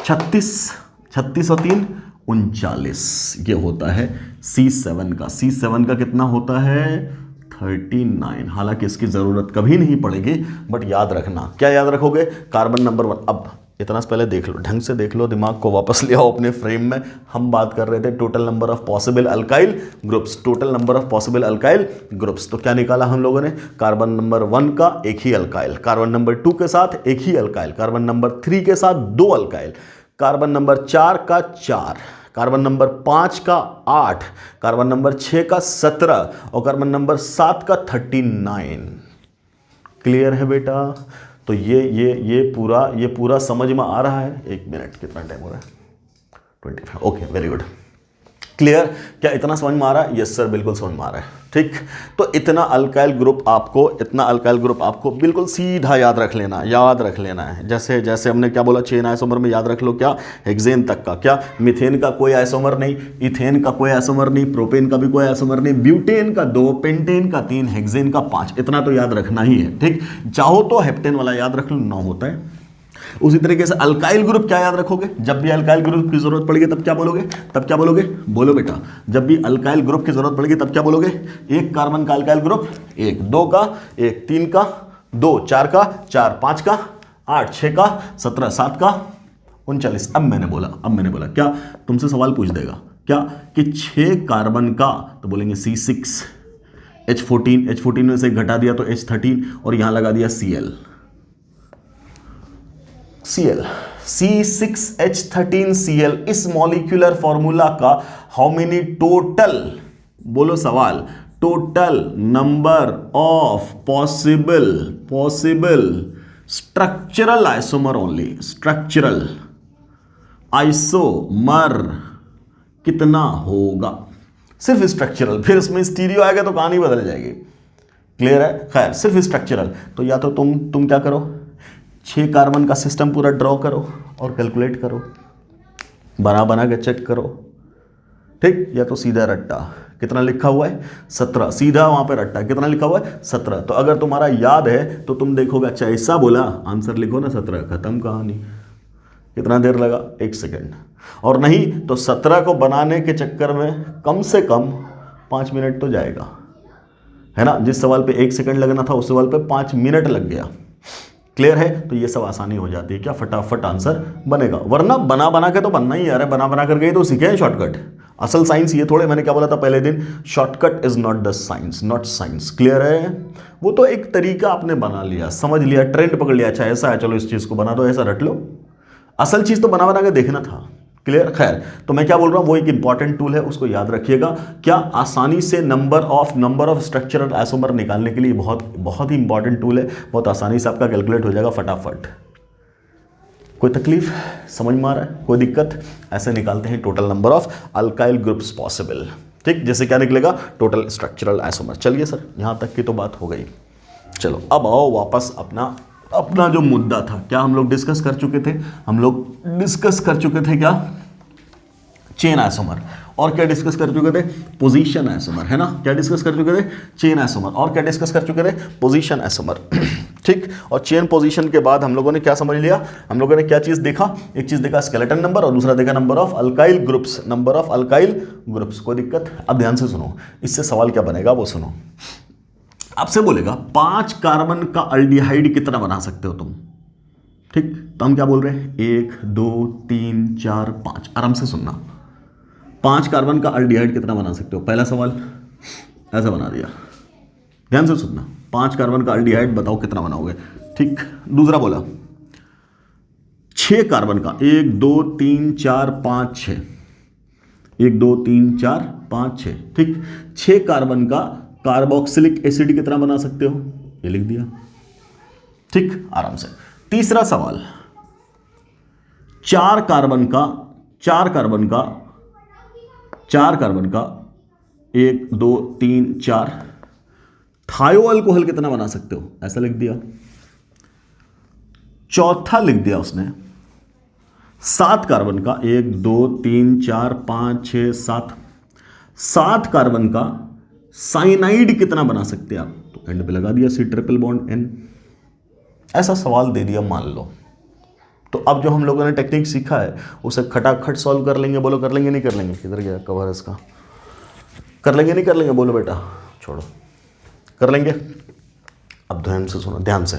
36 36 और 3 39। ये होता है C7 का। C7 का कितना होता है? 39। हालांकि इसकी ज़रूरत कभी नहीं पड़ेगी, बट याद रखना। क्या याद रखोगे? Carbon number 1। अब इतना से पहले देख लो, ढंग से देख लो, दिमाग को वापस ले आओ अपने फ्रेम में। हम बात कर रहे थे total number of possible alkyl groups, total number of possible alkyl groups. तो क्या निकाला हम लोगों ने? कार्बन नंबर 1 का एक ही अल्काइल, कार्बन नंबर 2 के साथ एक ही अल्काइल, कार्बन नंबर 3 के साथ 2 अल्काइल, कार्बन नंबर 4 का 4, कार्बन नंबर 5 का 8, कार्बन नंबर 6 का 17 और कार्बन नंबर 7 का 39। क्लियर है बेटा? तो ये पूरा समझ में आ रहा है? 1 मिनट, कितना टाइम हो रहा है? 25। Okay, very good. क्लियर? क्या इतना समझ में आ रहा है? यस सर, बिल्कुल समझ में आ रहा है। ठीक, तो इतना अल्काइल ग्रुप आपको बिल्कुल सीधा याद रख लेना है। जैसे जैसे हमने क्या बोला, चेन आइसोमर में याद रख लो क्या? हेक्सेन तक का। क्या? मीथेन का कोई आइसोमर नहीं, इथेन का कोई आइसोमर नहीं, प्रोपेन का भी कोई आइसोमर नहीं, ब्यूटेन का 2, पेंटेन का 3, हेक्सेन का 5। इतना तो याद रखना ही है। ठीक, चाहो तो हेप्टेन वाला याद रख लो, 9 होता है। उसी तरीके से अल्काइल ग्रुप क्या याद रखोगे? जब भी अल्काइल ग्रुप की जरूरत पड़ेगी तब क्या बोलोगे? बोलो बेटा, जब भी अल्काइल ग्रुप की जरूरत पड़ेगी तब क्या बोलोगे? 1 कार्बन का अल्काइल ग्रुप 1, 2 का 1, 3 का 2, 4 का 4, 5 का 8, 6 का 17, 7 का 39। अब मैंने बोला क्या तुमसे सवाल पूछ देगा क्या कि 6 कार्बन का, तो बोलेंगे C6, H14 में से घटा दिया तो H13 और यहां लगा दिया Cl, C6H13Cl। इस मॉलिक्यूलर फॉर्मूला का हाउ मेनी टोटल, बोलो सवाल, total number of possible structural isomer only, structural isomer कितना होगा? सिर्फ स्ट्रक्चरल, फिर इसमें स्टीरियो आएगा तो कहानी बदल जाएगी। क्लियर है? खैर, सिर्फ स्ट्रक्चरल। तो या तो तुम क्या करो, 6 कार्बन का सिस्टम पूरा ड्रॉ करो और कैलकुलेट करो, बना के चेक करो। ठीक, या तो सीधा रट्टा, कितना लिखा हुआ है? 17, सीधा वहां पे रट्टा, कितना लिखा हुआ है? 17। तो अगर तुम्हारा याद है तो तुम देखोगे, अच्छा ऐसा बोला, आंसर लिखो ना 17, खत्म कहानी। कितना देर लगा? 1 सेकेंड। और नहीं तो 17 को बनाने के चक्कर में कम से कम 5 मिनट तो जाएगा, है ना? जिस सवाल पे 1 सेकेंड लगना था उस सवाल पे 5 मिनट लग गया। क्लियर है? तो ये सब आसानी हो जाती है, क्या फटाफट आंसर बनेगा। वरना बना के तो बनना ही यार है, बना कर गए तो सीखे हैं शॉर्टकट। असल साइंस ये थोड़े, मैंने क्या बोला था पहले दिन, shortcut is not the science, not science. Clear है? वो तो एक तरीका आपने बना लिया, समझ लिया, ट्रेंड पकड़ लिया, अच्छा ऐसा है चलो इस चीज को बना दो, ऐसा रट लो। असल चीज तो बना के देखना था। क्लियर? खैर, तो मैं क्या बोल रहा हूं, वो एक इंपॉर्टेंट टूल है, उसको याद रखिएगा। क्या? आसानी से नंबर ऑफ स्ट्रक्चरल आइसोमर निकालने के लिए बहुत ही इंपॉर्टेंट टूल है, बहुत आसानी से आपका कैलकुलेट हो जाएगा फटाफट। कोई तकलीफ? समझ में आ रहा है? कोई दिक्कत? ऐसे निकालते हैं total number of alkyl groups possible. ठीक, जैसे क्या निकलेगा? Total structural isomer. चलिए सर, यहां तक की तो बात हो गई। चलो अब आओ वापस अपना जो मुद्दा था, क्या हम लोग डिस्कस कर चुके थे? हम लोग डिस्कस कर चुके थे क्या? Chain isomer. और क्या डिस्कस कर चुके थे? पोजीशन आइसोमर, है ना? क्या डिस्कस कर चुके थे? Chain isomer. और क्या डिस्कस कर चुके थे? Position isomer. ठीक, और चेन पोजीशन के बाद हम लोगों ने क्या समझ लिया? हम लोगों ने क्या चीज देखा? एक चीज देखा स्केलेटन नंबर और दूसरा देखा number of alkyl groups, number of alkyl groups. कोई दिक्कत? अब ध्यान से सुनो, इससे सवाल क्या बनेगा वो सुनो। आपसे बोलेगा 5 कार्बन का अल्डिहाइड कितना बना सकते हो तुम? ठीक, तो हम क्या बोल रहे हैं? 1 2 3 4 5। आराम से सुनना, 5 कार्बन का अल्डिहाइड कितना बना सकते हो? पहला सवाल ऐसा बना दिया, ध्यान से सुनना, 5 कार्बन का अल्डिहाइड बताओ कितना बनाओगे? ठीक, दूसरा बोला 6 कार्बन का, 1 2 3 4 5 6, 1 2 3 4 5 6। ठीक, 6 कार्बन का कार्बोक्सिलिक एसिड कितना बना सकते हो? ये लिख दिया। ठीक, आराम से। तीसरा सवाल, 4 कार्बन का 1 2 3 4। थायो अल्कोहल कितना बना सकते हो, ऐसा लिख दिया। चौथा लिख दिया उसने 7 कार्बन का, 1 2 3 4 5 6 7, 7 कार्बन का साइनाइड कितना बना सकते हैं आप, तो एंड पे लगा दिया C ट्रिपल बॉन्ड N। ऐसा सवाल दे दिया मान लो, तो अब जो हम लोगों ने टेक्निक सीखा है उसे खटाखट सॉल्व कर लेंगे। बोलो कर लेंगे नहीं कर लेंगे, किधर गया कवर इसका, कर लेंगे नहीं कर लेंगे, बोलो बेटा, छोड़ो, कर लेंगे। अब ध्यान से सुनो, ध्यान से,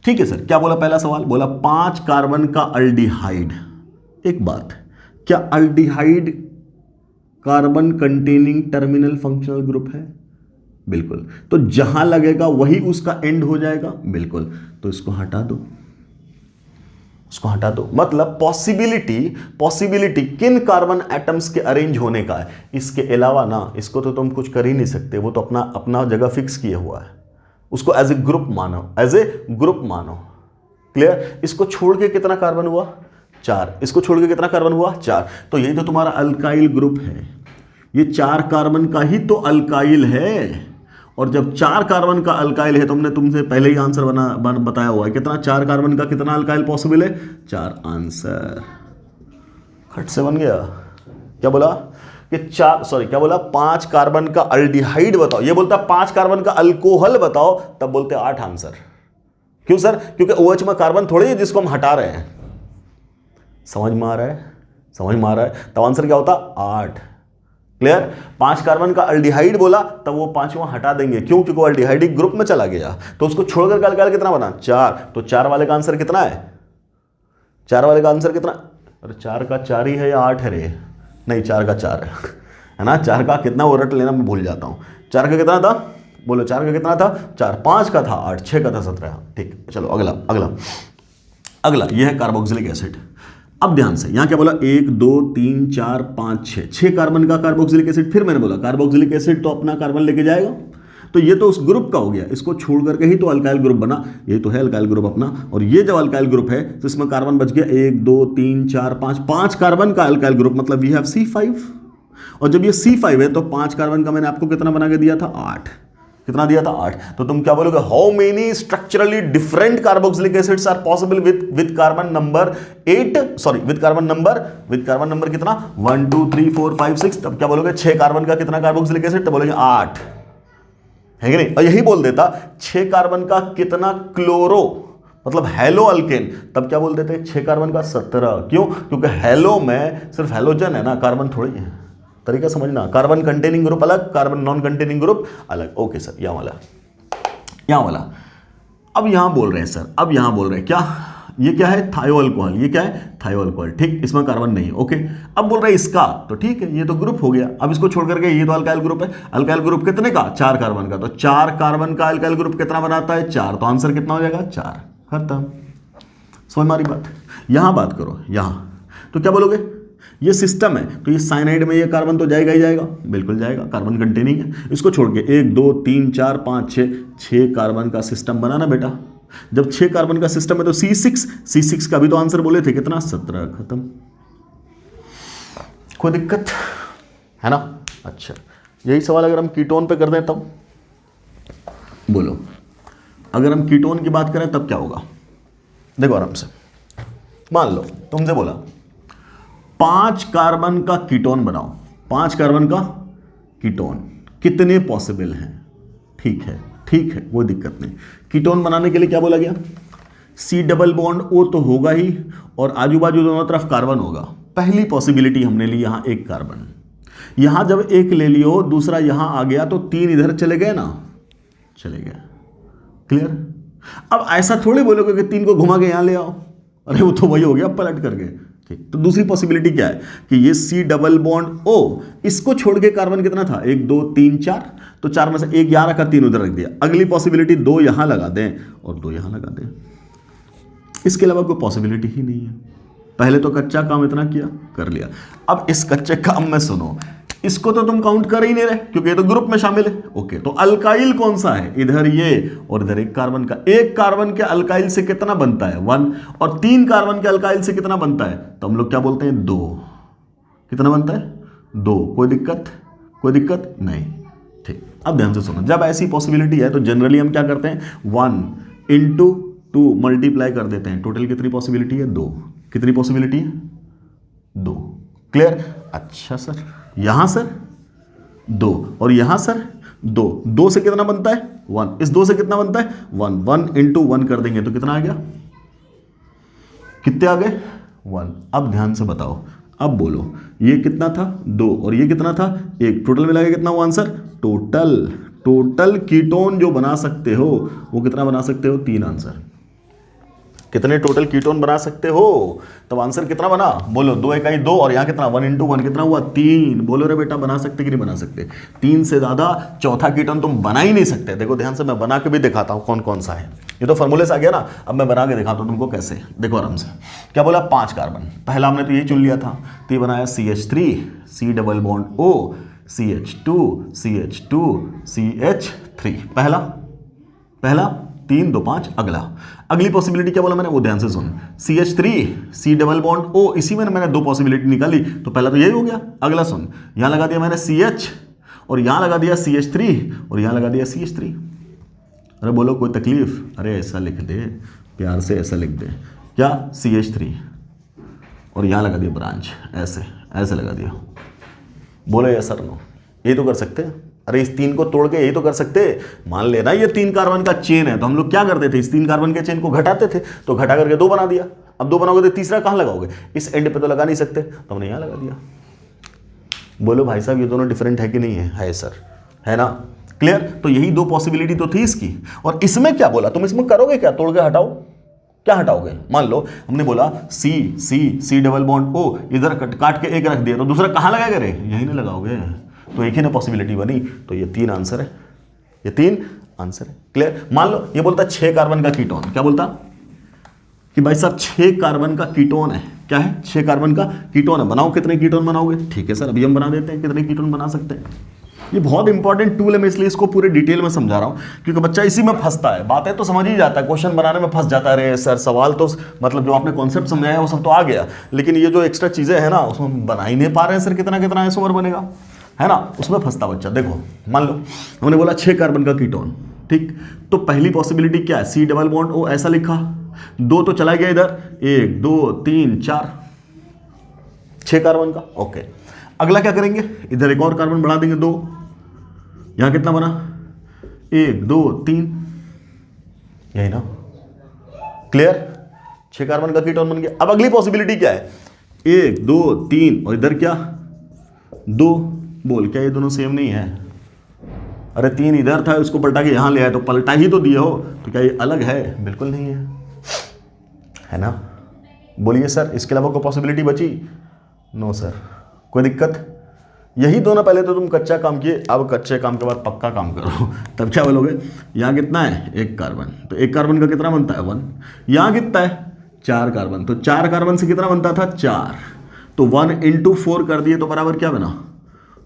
ठीक है सर। क्या बोला पहला सवाल, बोला 5 कार्बन का अल्डिहाइड। एक बात, क्या aldehyde carbon containing terminal functional group है? बिल्कुल। तो जहां लगेगा वही उसका एंड हो जाएगा, बिल्कुल। तो इसको हटा दो, इसको हटा दो। मतलब पॉसिबिलिटी किन कार्बन एटम्स के अरेंज होने का है, इसके अलावा ना इसको तो तुम कुछ कर ही नहीं सकते, वो तो अपना अपना जगह फिक्स किया हुआ है। उसको एज ए ग्रुप मानो, एज ए ग्रुप मानो। क्लियर? इसको छोड़ के कितना कार्बन हुआ, 4। इसको छोड़ के कितना कार्बन हुआ, 4। तो यही तो तुम्हारा अल्काइल ग्रुप है, ये 4 कार्बन का ही तो अल्काइल है। और जब 4 कार्बन का अल्काइल है, तुमसे पहले ही आंसर बताया हुआ है कितना, 4 कार्बन का कितना अल्काइल पॉसिबल है, 4। आंसर खट से बन गया। क्या बोला कि 5 कार्बन का अल्डिहाइड बताओ, ये बोलता 5 कार्बन का अल्कोहल बताओ, तब बोलते 8 आंसर। क्यों सर? क्योंकि OH में कार्बन थोड़ी है जिसको हम हटा रहे हैं। समझ में आ रहा है? समझ में आ रहा है? तब आंसर क्या होता, 8। क्लियर? 5 कार्बन का अल्डिहाइड बोला तब वो 5वां हटा देंगे, क्यों? क्योंकि वो अल्डिहाइडिक ग्रुप में चला गया, तो उसको छोड़कर अल्काइल कितना बना, 4। तो 4 वाले का आंसर कितना है, 4 वाले का आंसर कितना, अरे 4 का 4 ही है या 8 है रे? नहीं, 4 का 4 है ना। 4 का कितना, वो रट लेना, मैं भूल जाता हूँ। 4 का कितना था, बोलो 4 का कितना था, 4। 5 का था 8, 6 का था 17। ठीक, चलो अगला अगला अगला, यह है कार्बोक्सिलिक एसिड। अब ध्यान से, यहां क्या बोला, 1 2 3 4 5 6 कार्बन का कार्बोक्सिलिक एसिड। फिर मैंने बोला कार्बोक्सिलिक एसिड तो अपना कार्बन लेके जाएगा, तो ये तो उस ग्रुप का हो गया, इसको छोड़ करके ही तो अल्काइल ग्रुप बना। ये तो है अल्काइल ग्रुप अपना, और ये जब अल्काइल ग्रुप है तो इसमें कार्बन बच गया 1 2 3 4 5, 5 कार्बन का अल्काइल ग्रुप, मतलब वी हैव C5। और जब ये C5 है तो 5 कार्बन का मैंने आपको कितना बना के दिया था, 8। कितना दिया था, 8। तो तुम क्या बोलोगे, how many structurally different carboxylic acids are possible with carbon number 8, sorry with carbon number कितना, 1 2 3 4 5 6। तब क्या बोलोगे, 6 कार्बन का कितना कार्बोक्सिलिक एसिड, तब बोलोगे 8, है कि नहीं? और यही बोल देता 6 कार्बन का कितना क्लोरो, मतलब हेलो अल्केन, तब क्या बोल देते, 6 कार्बन का 17। क्यों? क्योंकि हेलो में सिर्फ हेलोजन है ना, कार्बन थोड़ी है। तरीका समझना, कार्बन कंटेनिंग ग्रुप अलग, कार्बन नॉन कंटेनिंग ग्रुप अलग। ओके सर, यहाँ वाला अब यहाँ बोल रहे हैं सर, अब यहाँ बोल रहे हैं क्या, ये क्या है, थायो अल्कोहल। ये क्या है, थायो अल्कोहल। ठीक, इसमें कार्बन नहीं है। ओके, अब बोल रहे हैं इसका, तो ठीक है, ये तो ग्रुप हो गया। अब इसको छोड़ करके ये तो अल्काइल ग्रुप है। अल्काइल ग्रुप कितने का, 4 कार्बन का। तो 4 कार्बन का अल्काइल ग्रुप कितना बनाता है, 4। तो आंसर कितना हो जाएगा, 4। खत्म। समझ मारी बात? यहां बात करो, यहां तो क्या बोलोगे, ये सिस्टम है तो ये साइनाइड में ये कार्बन तो जाएगा ही जाएगा, बिल्कुल जाएगा, कार्बन कंटेनिंग है। इसको छोड़ के 1 2 3 4 5 6 कार्बन का सिस्टम बना ना बेटा। जब 6 कार्बन का सिस्टम है तो C6 का भी तो आंसर बोले थे कितना, 17। खत्म। कोई दिक्कत है ना? अच्छा, यही सवाल अगर हम कीटोन पे कर दें तब बोलो, अगर हम कीटोन की बात करें तब क्या होगा? देखो आराम से, मान लो तुमसे बोला 5 कार्बन का कीटोन बनाओ, 5 कार्बन का कीटोन कितने पॉसिबल हैं? ठीक है, ठीक है, कोई दिक्कत नहीं। कीटोन बनाने के लिए क्या बोला गया, C डबल बॉन्ड O तो होगा ही, और आजू बाजू दोनों तरफ कार्बन होगा। पहली पॉसिबिलिटी हमने ली यहां 1 कार्बन, यहां जब 1 ले लियो, दूसरा यहां आ गया तो 3 इधर चले गए ना, चले गए। क्लियर? अब ऐसा थोड़ी बोलोगे कि 3 को घुमा के यहां ले आओ, अरे वो तो वही हो गया पलट करके। ठीक, तो दूसरी पॉसिबिलिटी क्या है कि ये C डबल बॉन्ड O, इसको छोड़ के कार्बन कितना था, 1 2 3 4, तो 4 में से 1 यहाँ रखा, 3 उधर रख दिया। अगली पॉसिबिलिटी 2 यहां लगा दें और 2 यहां लगा दें, इसके अलावा कोई पॉसिबिलिटी ही नहीं है। पहले तो कच्चा काम इतना किया, कर लिया। अब इस कच्चे काम में सुनो, इसको तो तुम काउंट कर ही नहीं रहे क्योंकि ये तो ग्रुप में शामिल है। ओके, तो अल्काइल कौन सा है, इधर ये और इधर 1 कार्बन का। 1 कार्बन के अल्काइल से कितना बनता है, 1, और 3 कार्बन के अल्काइल से कितना बनता है, तो हम लोग क्या बोलते हैं, 2। कितना बनता है, 2। कोई कोई दिक्कत नहीं। ठीक, अब ध्यान से सुनो, जब ऐसी पॉसिबिलिटी है तो जनरली हम क्या करते हैं, 1 इंटू 2 मल्टीप्लाई कर देते हैं। टोटल कितनी पॉसिबिलिटी है, 2। कितनी पॉसिबिलिटी है, 2। क्लियर। अच्छा सर, यहां सर 2 और यहां सर 2, 2 से कितना बनता है 1, इस 2 से कितना बनता है 1, 1 इंटू 1 कर देंगे तो कितना आ गया, कितने आ गए 1। अब ध्यान से बताओ, अब बोलो ये कितना था 2 और ये कितना था 1, टोटल मिला के कितना हुआ आंसर, टोटल कीटोन जो बना सकते हो वो कितना बना सकते हो, 3 आंसर। कितने टोटल कीटोन बना सकते हो, तब आंसर कितना बना, बोलो 2 इकाई 2 और यहाँ कितना 1 इंटू 1 कितना हुआ 3। बोलो रे बेटा बना सकते कि नहीं बना सकते, 3 से ज़्यादा चौथा कीटोन तुम बना ही नहीं सकते। देखो ध्यान से, मैं बना के भी दिखाता हूँ कौन कौन सा है। ये तो फॉर्मूले से आ गया ना, अब मैं बना के दिखाता हूँ तुमको कैसे। देखो आराम से, क्या बोला 5 कार्बन, पहला हमने तो यही चुन लिया था, तो ये बनाया CH3 C double bond O CH2 CH2 CH3, पहला 3 2 5। अगली पॉसिबिलिटी क्या बोला मैंने, वो ध्यान से सुन, CH3 C double bond O, इसी में मैंने 2 पॉसिबिलिटी निकाली, तो पहला तो यही हो गया। अगला सुन, यहां लगा दिया मैंने CH और यहां लगा दिया CH3 और यहां लगा दिया CH3। अरे बोलो कोई तकलीफ, अरे ऐसा लिख दे, प्यार से ऐसा लिख दे, क्या CH3 और यहां लगा दिया ब्रांच, ऐसे लगा दिया। बोलो यस सर नो, यही तो कर सकते हैं। अरे इस 3 को तोड़ के यही तो कर सकते। मान लेना ये 3 कार्बन का चेन है, तो हम लोग क्या करते थे, इस 3 कार्बन के चेन को घटाते थे, तो घटा करके 2 बना दिया। अब 2 बनाओगे तो तीसरा कहाँ लगाओगे, इस एंड पे तो लगा नहीं सकते, तो हमने यहाँ लगा दिया। बोलो भाई साहब ये दोनों डिफरेंट है कि नहीं है सर, है ना, क्लियर। तो यही 2 पॉसिबिलिटी तो थी इसकी। और इसमें क्या बोला, तुम इसमें करोगे क्या, तोड़ के हटाओ, क्या हटाओगे। मान लो हमने बोला C डबल बॉन्ड O, इधर काट के 1 रख दिया, तो दूसरा कहाँ लगाएगा रे, यही नहीं लगाओगे, तो एक ही ना पॉसिबिलिटी बनी, तो ये 3 आंसर है, ये 3 आंसर है। क्लियर। मान लो ये बोलता 6 कार्बन का कीटोन, क्या बोलता कि भाई साहब 6 कार्बन का कीटोन है, क्या है 6 कार्बन का कीटोन है, बनाओ कितने कीटोन बनाओगे। ठीक है सर, अभी हम बना देते हैं, कितने कीटोन बना सकते हैं। ये बहुत इंपॉर्टेंट टूल है, मैं इसलिए इसको पूरे डिटेल में समझा रहा हूँ, क्योंकि बच्चा इसी में फंसता है, बातें तो समझ ही जाता है, क्वेश्चन बनाने में फंस जाता है। अरे सर सवाल तो मतलब जो आपने कॉन्सेप्ट समझाया वो सब तो आ गया, लेकिन ये जो एक्स्ट्रा चीज़ें हैं ना उसमें बना ही नहीं पा रहे हैं सर, कितना आइसोमर बनेगा, है ना, उसमें फंसता बच्चा। देखो मान लो हमने बोला 6 कार्बन का कीटोन, ठीक, तो पहली पॉसिबिलिटी क्या है, C डबल बॉन्ड O, ऐसा लिखा, 2 तो चला गया इधर, 1 2 3 4, 6 कार्बन का। ओके, अगला क्या करेंगे, इधर एक और कार्बन बढ़ा देंगे 2, यहां कितना बना 1 2 3, यही ना, क्लियर। 6 कार्बन का कीटोन बन गया। अब अगली पॉसिबिलिटी क्या है, 1 2 3 और इधर क्या 2। बोल क्या ये दोनों सेम नहीं है, अरे 3 इधर था, उसको पलटा के यहां ले आए, तो पलटा ही तो दिए हो, तो क्या ये अलग है, बिल्कुल नहीं है ना। बोलिए सर इसके अलावा कोई पॉसिबिलिटी बची, नो सर, कोई दिक्कत। यही दोनों, पहले तो तुम कच्चा काम किए, अब कच्चे काम के बाद पक्का काम करो, तब क्या बोलोगे, यहाँ कितना है 1 कार्बन, तो 1 कार्बन का कितना बनता है 1, यहाँ कितना है 4 कार्बन, तो 4 कार्बन से कितना बनता था 4, तो 1 इंटू 4 कर दिए, तो बराबर क्या बना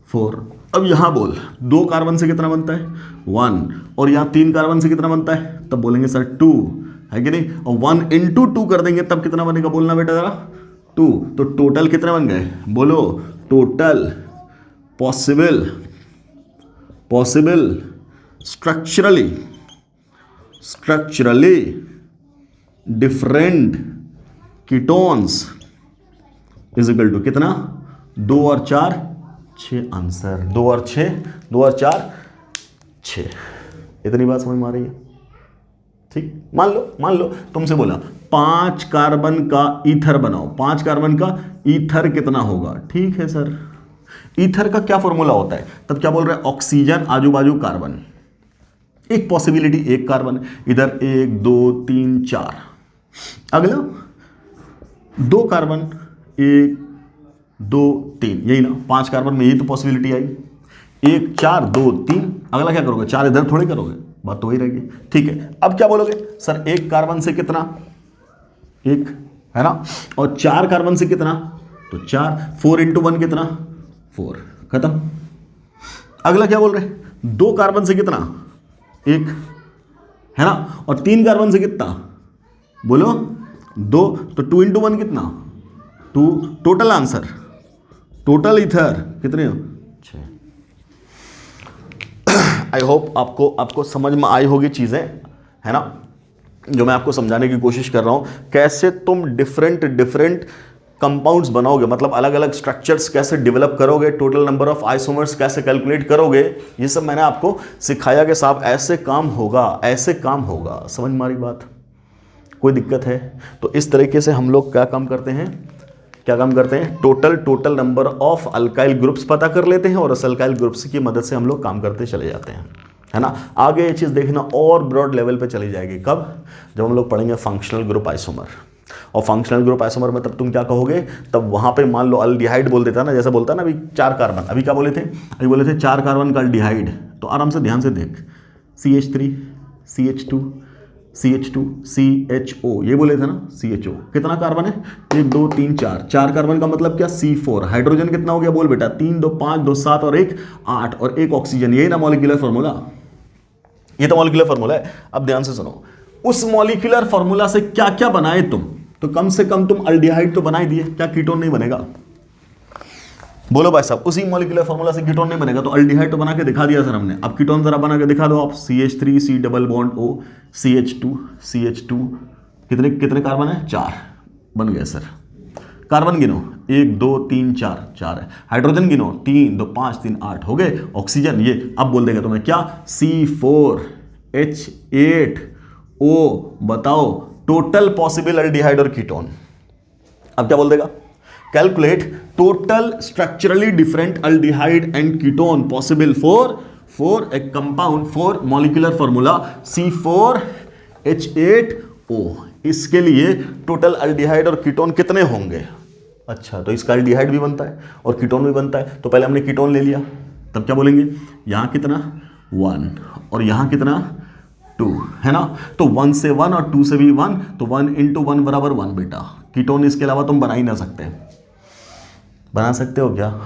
4। अब यहाँ बोल 2 कार्बन से कितना बनता है 1, और यहाँ 3 कार्बन से कितना बनता है, तब बोलेंगे सर 2, है कि नहीं, और 1 इंटू 2 कर देंगे तब कितना बनेगा, बोलना बेटा जरा 2, तो टोटल कितने बन गए, बोलो total possible structurally different ketones is equal to कितना, 2 और 4 6 आंसर, 2 और 4 6। इतनी बात समझ में आ रही है, ठीक। मान लो तुमसे बोला 5 कार्बन का ईथर बनाओ, 5 कार्बन का ईथर कितना होगा, ठीक है सर। ईथर का क्या फॉर्मूला होता है, तब क्या बोल रहे हैं, ऑक्सीजन आजू बाजू कार्बन, एक पॉसिबिलिटी 1 कार्बन, इधर 1 2 3 4, अगला 2 कार्बन 1 2 3, यही ना, 5 कार्बन में यही तो पॉसिबिलिटी आई, 1 4 2 3, अगला क्या करोगे, 4 इधर थोड़े करोगे, बात तो वही रहेगी, ठीक है। अब क्या बोलोगे सर 1 कार्बन से कितना 1, है ना, और 4 कार्बन से कितना, तो 4, 4 इंटू 1 कितना 4, खत्म। अगला क्या बोल रहे हैं, 2 कार्बन से कितना 1, है ना, और 3 कार्बन से कितना, बोलो 2, तो 2 इंटू 1 कितना 2, टोटल आंसर, टोटल ईथर कितने हो 6। आई होप आपको समझ में आई होगी चीज़ें, है ना, जो मैं आपको समझाने की कोशिश कर रहा हूँ। कैसे तुम डिफरेंट कंपाउंड्स बनाओगे, मतलब अलग अलग स्ट्रक्चर्स कैसे डेवलप करोगे, टोटल नंबर ऑफ आइसोमर्स कैसे कैलकुलेट करोगे, ये सब मैंने आपको सिखाया कि साहब ऐसे काम होगा। समझ में आ रही बात? कोई दिक्कत है? तो इस तरीके से हम लोग क्या काम करते हैं, total number of alkyl groups पता कर लेते हैं और उस अल्काइल ग्रुप्स की मदद से हम लोग काम करते चले जाते हैं, है ना। आगे ये चीज़ देखना और ब्रॉड लेवल पे चली जाएगी, कब? जब हम लोग पढ़ेंगे फंक्शनल ग्रुप आइसोमर। और फंक्शनल ग्रुप आइसोमर में तब तुम क्या कहोगे, तब वहाँ पे मान लो अल्डिहाइड बोल देता ना, जैसे बोलता ना अभी 4 कार्बन, अभी क्या बोले थे, अभी बोले थे 4 कार्बन का अल्डिहाइड। तो आराम से ध्यान से देख, CH3 CH2 CH2 CHO, ये बोले थे ना, CHO कितना कार्बन है, 1 2 3 4 कार्बन का मतलब क्या, C4। हाइड्रोजन कितना हो गया, बोल बेटा, 3 2 5 2 7 और 1 8 और 1 ऑक्सीजन। यही ना मॉलिक्यूलर फार्मूला, ये तो मॉलिक्यूलर फार्मूला है। अब ध्यान से सुनो, उस मॉलिक्यूलर फार्मूला से क्या क्या बनाए तुम, तो कम से कम तुम अल्डिहाइड तो बना ही दिए, क्या कीटोन नहीं बनेगा? बोलो भाई साहब, उसी मॉलिक्यूलर फार्मूला से कीटोन नहीं बनेगा, तो अल्डिहाइड तो बना के दिखा दिया सर हमने। अब कीटोन जरा बना के दिखा दो आप, CH3 C double bond O CH2 कितने कार्बन है, 4 बन गए सर। कार्बन गिनो, 1 2 3 4 है। हाइड्रोजन गिनो, 3 2 5 3 8 हो गए। ऑक्सीजन ये अब बोल देगा तुम्हें क्या, C4H8O। बताओ टोटल पॉसिबल अल्डिहाइड और कीटोन। अब क्या बोल देगा, calculate total structurally different aldehyde and ketone possible for a compound for molecular formula C4H8O। इसके लिए टोटल अल्डिहाइड और कीटोन कितने होंगे? अच्छा, तो इसका अल्डिहाइड भी बनता है और कीटोन भी बनता है। तो पहले हमने कीटोन ले लिया, तब क्या बोलेंगे, यहां कितना 1 और यहां कितना 2, है ना। तो 1 से 1 और 2 से भी 1, तो 1 × 1 बराबर 1 बेटा। कीटोन इसके अलावा तुम बना ही ना सकते। बना सकते हो क्या?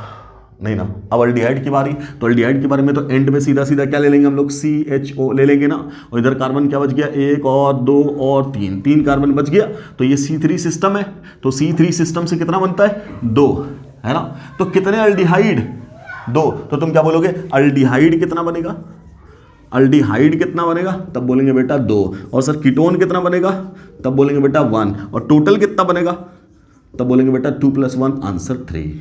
नहीं ना। अब अल्डिहाइड की बारी, तो अल्डिहाइड के बारे में तो एंड में सीधा क्या ले लेंगे हम लोग, CHO ले लेंगे ना। और इधर कार्बन क्या बच गया, 1 और 2 और 3 कार्बन बच गया। तो ये C3 सिस्टम है, तो C3 सिस्टम से कितना बनता है, 2, है ना। तो कितने अल्डिहाइड, 2। तो तुम क्या बोलोगे, अल्डिहाइड कितना बनेगा, तब बोलेंगे बेटा 2। और सर कीटोन कितना बनेगा, तब बोलेंगे बेटा 1। और टोटल कितना बनेगा, तब बोलेंगे बेटा 2 + 1 आंसर 3।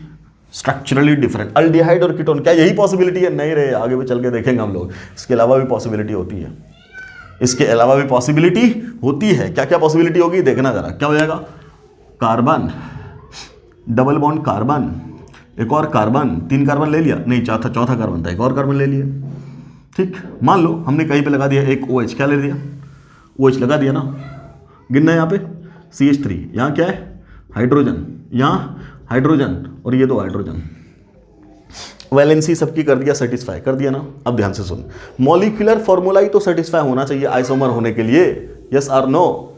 स्ट्रक्चरली डिफरेंट अल्डिहाइड और कीटोन, क्या यही पॉसिबिलिटी है? नहीं रहे, आगे भी चल के देखेंगे हम लोग, इसके अलावा भी पॉसिबिलिटी होती है। क्या क्या पॉसिबिलिटी होगी देखना जरा। क्या हो जाएगा, कार्बन डबल बॉन्ड कार्बन, एक और कार्बन, 3 कार्बन ले लिया, नहीं चौथा कार्बन था, एक और कार्बन ले लिया। ठीक, मान लो हमने कहीं पे लगा दिया एक OH, क्या ले दिया, OH लगा दिया ना। गिनना यहाँ पे CH3, यहाँ क्या है, हाइड्रोजन, यहाँ हाइड्रोजन और ये 2 हाइड्रोजन। वैलेंसी सबकी कर दिया, सेटिस्फाई कर दिया ना। अब ध्यान से सुन, मॉलिक्यूलर फॉर्मूला ही तो सेटिस्फाई होना चाहिए आइसोमर होने के लिए, यस और नो।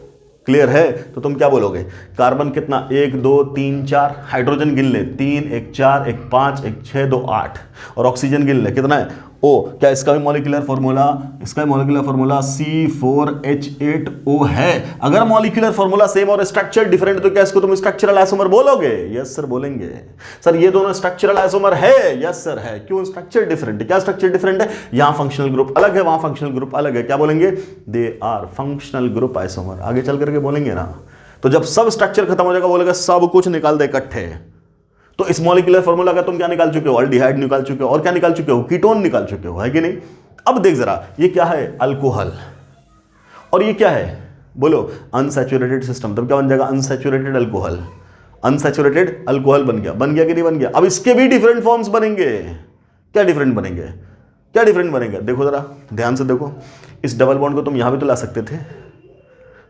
क्लियर है? तो तुम क्या बोलोगे, कार्बन कितना, 1 2 3 4, हाइड्रोजन गिन ले, 3 1 4 1 5 1 6 2 8, और ऑक्सीजन गिन ले, कितना है, O। क्या इसका भी मॉलिक्यूलर फार्मूला, C4H8O है। अगर मॉलिक्यूलर फार्मूला सेम और स्ट्रक्चर डिफरेंट, तो क्या इसको तुम स्ट्रक्चरल आइसोमर बोलोगे? यस सर बोलेंगे। सर ये दोनों स्ट्रक्चरल आइसोमर है? यस सर है। क्यों, स्ट्रक्चर डिफरेंट है। क्या स्ट्रक्चर डिफरेंट है, यहां फंक्शनल ग्रुप अलग है, वहां फंक्शनल ग्रुप अलग है। क्या बोलेंगे, they are functional group isomer. आगे चल करके बोलेंगे ना। तो जब सब स्ट्रक्चर खत्म हो जाएगा, बोलेगा सब कुछ निकाल दे इकट्ठे। तो इस मॉलिक्यूलर फार्मूला का तुम क्या निकाल चुके हो, अल्डिहाइड निकाल चुके हो, और क्या निकाल चुके हो, कीटोन निकाल चुके हो, है कि नहीं। अब देख जरा, ये क्या है, अल्कोहल, और ये क्या है, बोलो अनसैचुरेटेड सिस्टम। तब क्या बन जाएगा, अनसैचुरेटेड अल्कोहल। अनसैचुरेटेड अल्कोहल बन गया कि नहीं बन गया। अब इसके भी डिफरेंट फॉर्म्स बनेंगे। क्या डिफरेंट बनेंगे, देखो जरा ध्यान से देखो। इस डबल बॉन्ड को तुम यहां भी तो ला सकते थे,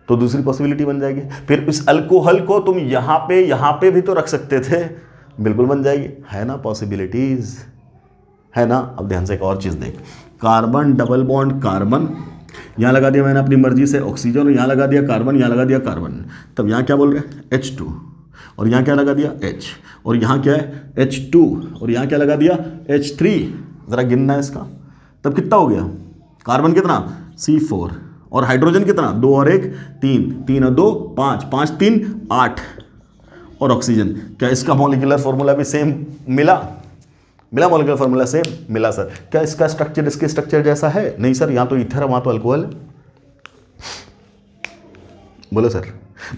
तो दूसरी पॉसिबिलिटी बन जाएगी। फिर इस अल्कोहल को तुम यहां पे भी तो रख सकते थे, बिल्कुल बन जाएगी, है ना, पॉसिबिलिटीज है ना। अब ध्यान से एक और चीज देख, कार्बन डबल बॉन्ड कार्बन, यहां लगा दिया मैंने अपनी मर्जी से ऑक्सीजन, और यहां लगा दिया कार्बन, यहां लगा दिया कार्बन। तब यहां क्या बोल रहे हैं, H2, और यहां क्या लगा दिया H, और यहां क्या है H2, और यहां क्या लगा दिया H3। जरा गिनना है इसका, तब कितना हो गया, कार्बन कितना C4, और हाइड्रोजन कितना 2 और 1 3, 3 और 2 5, 5 3 8, और ऑक्सीजन। क्या इसका मॉलिक्यूलर फॉर्मूला भी सेम मिला? मिला मॉलिक्यूलर फार्मूला से? मिला सर। क्या इसका स्ट्रक्चर इसके स्ट्रक्चर जैसा है? नहीं सर, यहाँ तो ईथर है, वहाँ तो अल्कोहल है। बोलो सर।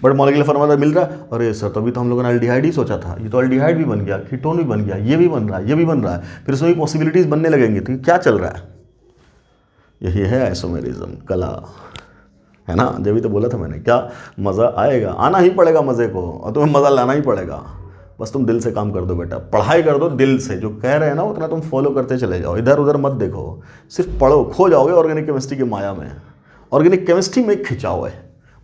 बट मॉलिक्यूलर फार्मूला मिल रहा है। अरे सर, तो अभी तो हम लोगों ने अल्डिहाइड ही सोचा था, ये तो अल्डिहाइड भी बन गया, कीटोन भी बन गया, ये भी बन रहा है, ये भी बन रहा है, फिर उसमें भी पॉसिबिलिटीज़ बनने लगेंगी। तो क्या चल रहा है? यही है आइसोमेरिज्म कला, है ना। जब भी तो बोला था मैंने, क्या मज़ा आएगा, आना ही पड़ेगा मज़े को, और तुम्हें मज़ा लाना ही पड़ेगा। बस तुम दिल से काम कर दो बेटा, पढ़ाई कर दो दिल से, जो कह रहे हैं ना उतना तुम फॉलो करते चले जाओ, इधर उधर मत देखो, सिर्फ पढ़ो, खो जाओगे ऑर्गेनिक केमिस्ट्री की माया में। ऑर्गेनिक केमिस्ट्री में खिंचाव है,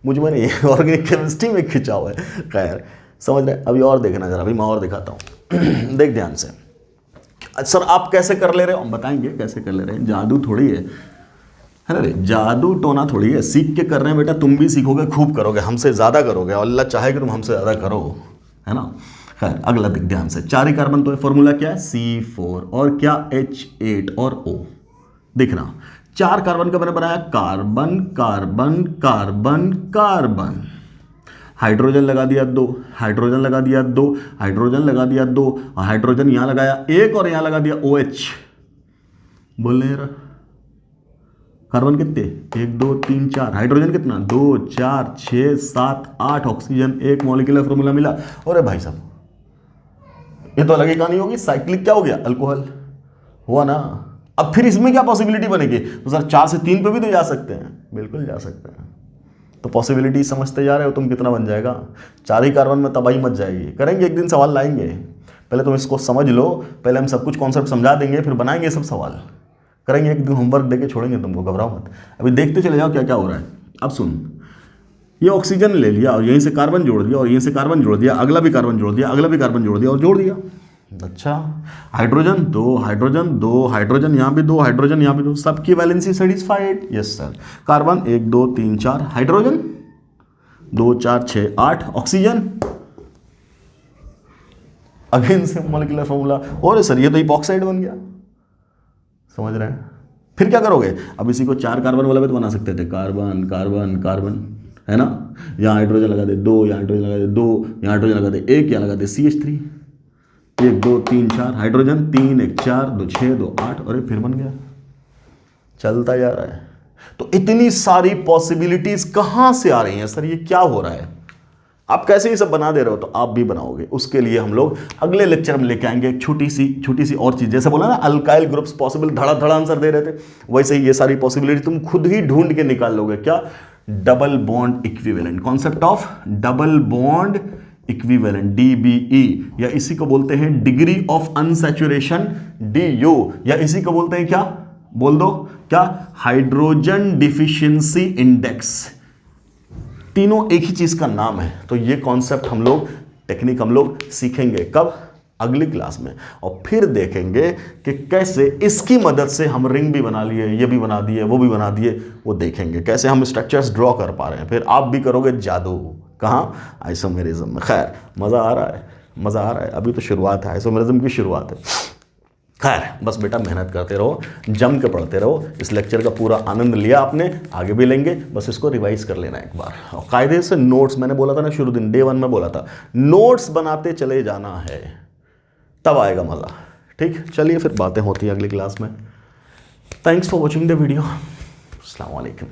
मुझ में नहीं, ऑर्गेनिक केमिस्ट्री में खिंचाव है। खैर समझ रहे। अभी और देखना जरा, अभी मैं और दिखाता हूँ। देख ध्यान से। सर आप कैसे कर ले रहे हो? हम बताएंगे कैसे कर ले रहे हैं, जादू थोड़ी है ना रे, जादू टोना थोड़ी है, सीख के कर रहे हैं बेटा। तुम भी सीखोगे, खूब करोगे, हमसे ज़्यादा करोगे, और अल्लाह चाहे कि तुम हमसे ज़्यादा करो, है ना। खैर अगला देख ध्यान से। 4 ही कार्बन तो है, फॉर्मूला क्या है? C4 और क्या H8 और O। देखना 4 कार्बन का मैंने बनाया, carbon carbon carbon carbon, hydrogen लगा दिया 2, हाइड्रोजन लगा दिया 2, हाइड्रोजन लगा दिया 2, और हाइड्रोजन यहां लगाया 1 और यहां लगा दिया OH। बोल नहीं रहा। कार्बन कितने? 1 2 3 4, हाइड्रोजन कितना? 2 4 6 7 8, ऑक्सीजन 1, मॉलिक्यूलर फार्मूला मिला। अरे भाई साहब, ये तो अलग ही कहानी होगी, साइक्लिक क्या हो गया? अल्कोहल हुआ ना। अब फिर इसमें क्या पॉसिबिलिटी बनेगी? तो सर 4 से 3 पे भी तो जा सकते हैं। बिल्कुल जा सकते हैं। तो पॉसिबिलिटी समझते जा रहे हो तुम, कितना बन जाएगा? 4 ही कार्बन में तबाही मच जाएगी। करेंगे एक दिन, सवाल लाएंगे, पहले तुम इसको समझ लो, पहले हम सब कुछ कॉन्सेप्ट समझा देंगे, फिर बनाएंगे सब सवाल, करेंगे एक दिन, होमवर्क देके छोड़ेंगे तुमको, घबराओ मत। अभी देखते चले जाओ क्या क्या हो रहा है। अब सुन, ये ऑक्सीजन ले लिया और यहीं से कार्बन जोड़ दिया, और यहीं से कार्बन जोड़ दिया, अगला भी कार्बन जोड़ दिया, अगला भी कार्बन जोड़ दिया और जोड़ दिया। अच्छा, हाइड्रोजन 2, हाइड्रोजन 2, हाइड्रोजन यहाँ भी 2, हाइड्रोजन यहाँ भी 2, सबकी valency satisfied. Yes sir. Carbon 1 2 3 4, hydrogen 2 4 6 8, oxygen again से मॉलिक्यूलर फॉर्मूला। और सर ये तो इपॉक्साइड बन गया। समझ रहे हैं? फिर क्या करोगे? अब इसी को 4 कार्बन वाला भी तो बना सकते थे, कार्बन कार्बन कार्बन, है ना। यहाँ हाइड्रोजन लगा दे 2, यहाँ हाइड्रोजन लगा दे 2, यहाँ हाइड्रोजन लगा दे 1, यहाँ लगा दे CH3, 1 2 3 4, हाइड्रोजन 3 1 4 2 6 2 8, अरे फिर बन गया, चलता जा रहा है। तो इतनी सारी पॉसिबिलिटीज कहां से आ रही हैं सर? ये क्या हो रहा है? आप कैसे ही सब बना दे रहे हो, तो आप भी बनाओगे। उसके लिए हम लोग अगले लेक्चर में लेके आएंगे एक छोटी सी और चीज। जैसे बोला ना अल्काइल ग्रुप्स पॉसिबल, धड़ा धड़ा आंसर दे रहे थे, वैसे ही ये सारी पॉसिबिलिटी तुम खुद ही ढूंढ के निकाल लोगे। क्या? Double bond equivalent, concept of double bond equivalent, DBE, या इसी को बोलते हैं डिग्री ऑफ अनसैचुरेशन, DU, या इसी को बोलते हैं क्या? बोल दो क्या? Hydrogen deficiency index. तीनों एक ही चीज का नाम है। तो ये कॉन्सेप्ट हम लोग, टेक्निक हम लोग सीखेंगे कब? अगली क्लास में। और फिर देखेंगे कि कैसे इसकी मदद से हम रिंग भी बना लिए, ये भी बना दिए, वो भी बना दिए, वो देखेंगे कैसे हम स्ट्रक्चर्स ड्रॉ कर पा रहे हैं। फिर आप भी करोगे जादू। कहाँ? आइसोमेरिज्म में। खैर मज़ा आ रहा है, मज़ा आ रहा है। अभी तो शुरुआत है, आइसोमेरिज्म की शुरुआत है। खैर बस बेटा मेहनत करते रहो, जम के पढ़ते रहो। इस लेक्चर का पूरा आनंद लिया आपने, आगे भी लेंगे, बस इसको रिवाइज कर लेना एक बार। और कायदे से नोट्स, मैंने बोला था ना शुरू दिन, Day 1 में बोला था, नोट्स बनाते चले जाना है, तब आएगा मज़ा। ठीक, चलिए फिर बातें होती हैं अगली क्लास में। Thanks for watching the video. अस्सलाम वालेकुम।